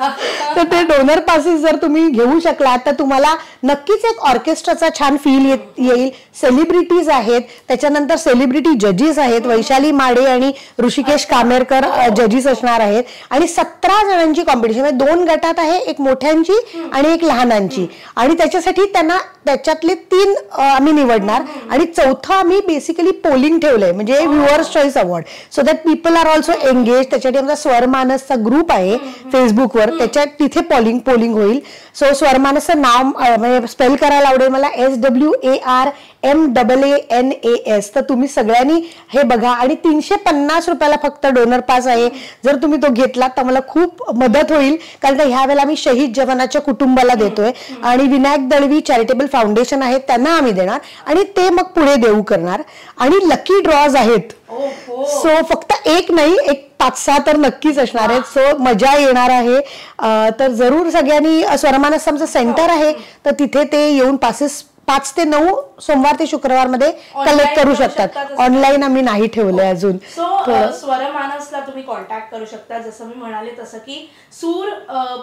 तर ते डोनर पासेस जर तुम्ही घेऊ शकलात तर तुम्हाला नक्कीच एक ऑर्केस्ट्राचा छान फील येईल. सेलिब्रिटीज आहेत, त्याच्यानंतर सेलिब्रिटी जजेस आहेत, वैशाली माडे आणि ऋषिकेश कामेरकर जजेस असणार आहेत आणि 17 जणांची कॉम्पिटिशन, 2 गटात आहे, एक मोठ्यांची आणि एक लहानांची. आणि त्याच्यासाठी त्यांना त्याच्यातले 3 आम्ही निवडणार आणि चौथा आम्ही बेसिकली पोलिंग ठेवलंय, म्हणजे viewers choice award, so that people are also engage. त्याच्यासाठी आमचा स्वरमानसचा ग्रुप आहे फेसबुकवर, त्याच्यात तिथे पोलिंग होईल. सो स्वरमानसचं नाव म्हणजे स्पेल करायला आवडेल मला, SWARMAANAS. तर तुम्ही सगळ्यांनी हे बघा आणि 350 रुपयाला फक्त डोनर पास आहे. जर तुम्ही तो घेतलात तर मला खूप मदत होईल, कारण ह्या वेळेला आम्ही शहीद जवानाच्या कुटुंबाला देतोय आणि विनायक दळवी चॅरिटेबल फाउंडेशन आहे त्यांना आम्ही देणार आणि ते मग पुढे देऊ करणार. आणि लकी ड्रॉज आहेत, सो फक्त एक नाही, एक 5-6 तर नक्कीच असणार आहेत. सो मजा येणार आहे. तर जरूर सगळ्यांनी, स्वरमानस आमचं सेंटर आहे तर तिथे ते येऊन पासेस 5 ते 9 सोमवार ते शुक्रवार मध्ये कलेक्ट करू शकतात. ऑनलाईन आम्ही नाही ठेवलंय अजून. स्वरमानसला तुम्ही कॉन्टॅक्ट करू शकता. जसं मी म्हणाले तसं की सूर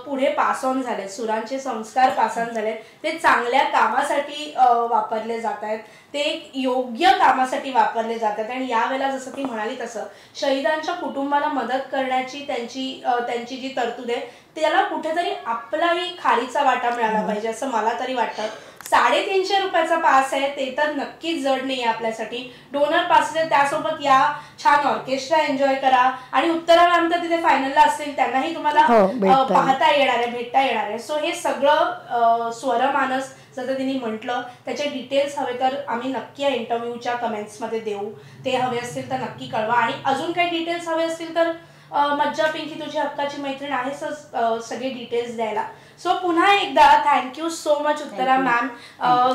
पुढे पास ऑन झाले, सुरांचे संस्कार पास ऑन झाले, ते चांगल्या कामासाठी वापरले जात आहेत, ते योग्य कामासाठी वापरले जातात. आणि यावेळेला जसं ती म्हणाली तसं शहीदांच्या कुटुंबाला मदत करण्याची त्यांची जी तरतूद आहे त्याला कुठेतरी आपलाही खारीचा वाटा मिळाला पाहिजे असं मला तरी वाटतं. 350 रुपयाचा पास आहे, ते तर नक्कीच जड नाही आपल्यासाठी. डोनर पास आहे, त्यासोबत या, छान ऑर्केस्ट्रा एन्जॉय करा आणि उत्तरा मॅम तर तिथे फायनलला असतील, त्यांनाही तुम्हाला पाहता येणार आहे, भेटता येणार आहे. सो हे सगळं स्वरमानस जसं तिने म्हटलं त्याचे डिटेल्स हवे तर आम्ही नक्की या इंटरव्ह्यूच्या कमेंट्समध्ये देऊ. ते हवे असतील तर नक्की कळवा आणि अजून काही डिटेल्स हवे असतील तर मज्जा पिंकी तुझी हक्काची मैत्रीण आहेच सगळे डिटेल्स द्यायला. सो पुन्हा एकदा थँक्यू सो मच उत्तरा मॅम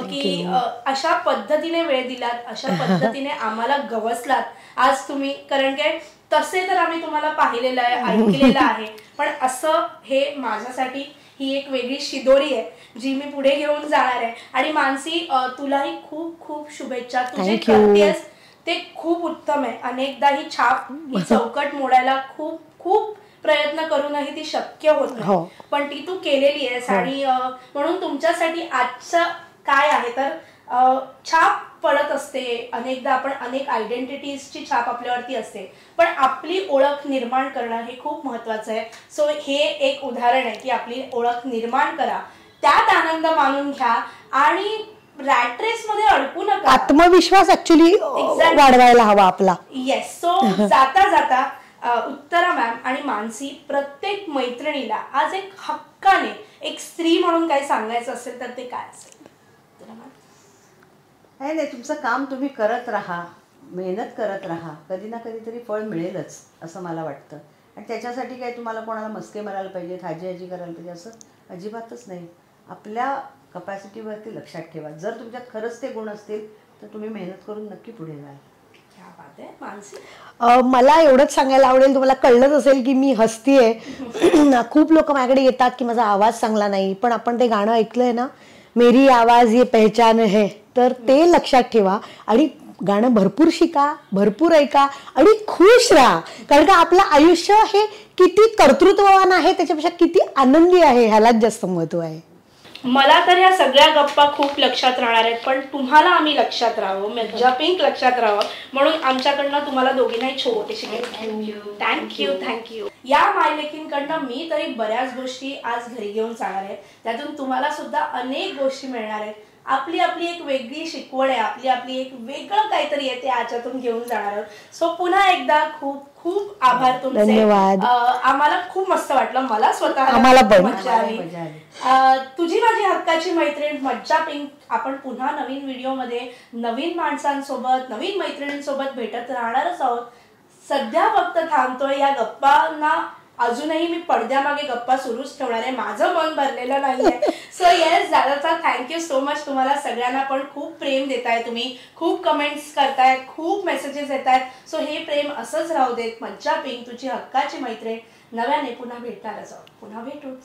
की अशा पद्धतीने वेळ दिलात, अशा पद्धतीने आम्हाला गवसलात आज तुम्ही. कारण काय तसे तर आम्ही तुम्हाला पाहिलेलं आहे, ऐकलेलं आहे, पण असं हे माझ्यासाठी ही एक वेगळी शिदोरी आहे जी मी पुढे घेऊन जाणार आहे. आणि मानसी तुलाही खूप खूप शुभेच्छा. तुझे करतेस ते खूप उत्तम आहे. अनेकदा ही छाप ही चौकट मोडायला खूप खूप प्रयत्न करूनही ती शक्य होत नाही, पण ती तू केलेली आहेस. आणि म्हणून तुमच्यासाठी आजचं काय आहे तर छाप पडत असते अनेकदा, आपण अनेक आयडेंटिटीजची छाप आपल्यावरती असते, पण आपली ओळख निर्माण करणं हे खूप महत्वाचं आहे. सो हे एक उदाहरण आहे की आपली ओळख निर्माण करा, त्यात आनंद मानून घ्या आणि रॅट रेस मध्ये अडकू नका. आत्मविश्वास ऍक्च्युली वाढवायला हवा आपला. येस. सो जाता जाता उत्तरा मॅम आणि मानसी प्रत्येक मैत्रिणीला आज एक हक्काने एक स्त्री म्हणून काही सांगायचं असेल तर ते काय असेल? नाही, तुमचं काम तुम्ही करत राहा, मेहनत करत राहा, कधी ना कधीतरी फळ मिळेलच असं मला वाटतं. आणि त्याच्यासाठी काही तुम्हाला कोणाला मस्के मारायला पाहिजेत, हाजी करायला पाहिजे असं अजिबातच नाही. आपल्या कपॅसिटीवरती लक्षात ठेवा. जर तुमच्यात खरंच ते गुण असतील तर तुम्ही मेहनत करून नक्की पुढे जाल. मला एवढंच सांगायला आवडेल, तुम्हाला कळलंच असेल की मी हसतीये. खूप लोक माझ्याकडे येतात की माझा आवाज चांगला नाही, पण आपण ते गाणं ऐकलंय ना, मेरी आवाज ये पहचान है, तर ते लक्षात ठेवा आणि गाणं भरपूर शिका, भरपूर ऐका आणि खुश राहा. कारण का आपलं आयुष्य हे किती कर्तृत्ववान आहे त्याच्यापेक्षा किती आनंदी आहे ह्यालाच जास्त महत्व आहे. मला तर ह्या सगळ्या गप्पा खूप लक्षात राहणार आहेत, पण तुम्हाला आम्ही लक्षात राहावं, मज्जा पिंक लक्षात राहावं म्हणून आमच्याकडनं तुम्हाला दोघींनाही छोटीशी थँक्यू. या मायलेकींकडनं मी तरी बऱ्याच गोष्टी आज घरी घेऊन जाणार आहे, त्यातून तुम्हाला सुद्धा अनेक गोष्टी मिळणार आहेत. आपली आपली एक वेगळी शिकवण आहे, आपली आपली एक वेगळं काहीतरी आहे ते आजच्यातून घेऊन जाणार आहोत. सो पुन्हा एकदा खूप खूप आभार तुमचे. धन्यवाद. आम्हाला खूप मस्त वाटलं, मला स्वतः मजा आली. तुझी माझी हक्काची मैत्रीण मज्जा पिंक आपण पुन्हा नवीन व्हिडिओमध्ये नवीन माणसांसोबत नवीन मैत्रिणींसोबत भेटत राहणारच आहोत. सध्या फक्त थांबतोय या गप्पांना, अजूनही मी पडद्यामागे गप्पा सुरूच ठेवणार आहे, माझं मन भरलेलं नाहीये. सो येस दादाचा थँक्यू सो मच. तुम्हाला सगळ्यांना पण खूप प्रेम देताय, तुम्ही खूप कमेंट्स करताय, खूप मेसेजेस येत आहेत. सो हे प्रेम असंच राहू देत. मज्जा पिंक तुझी हक्काची मैत्रीण नव्याने पुन्हा भेटणारच आहोत, पुन्हा भेटूच.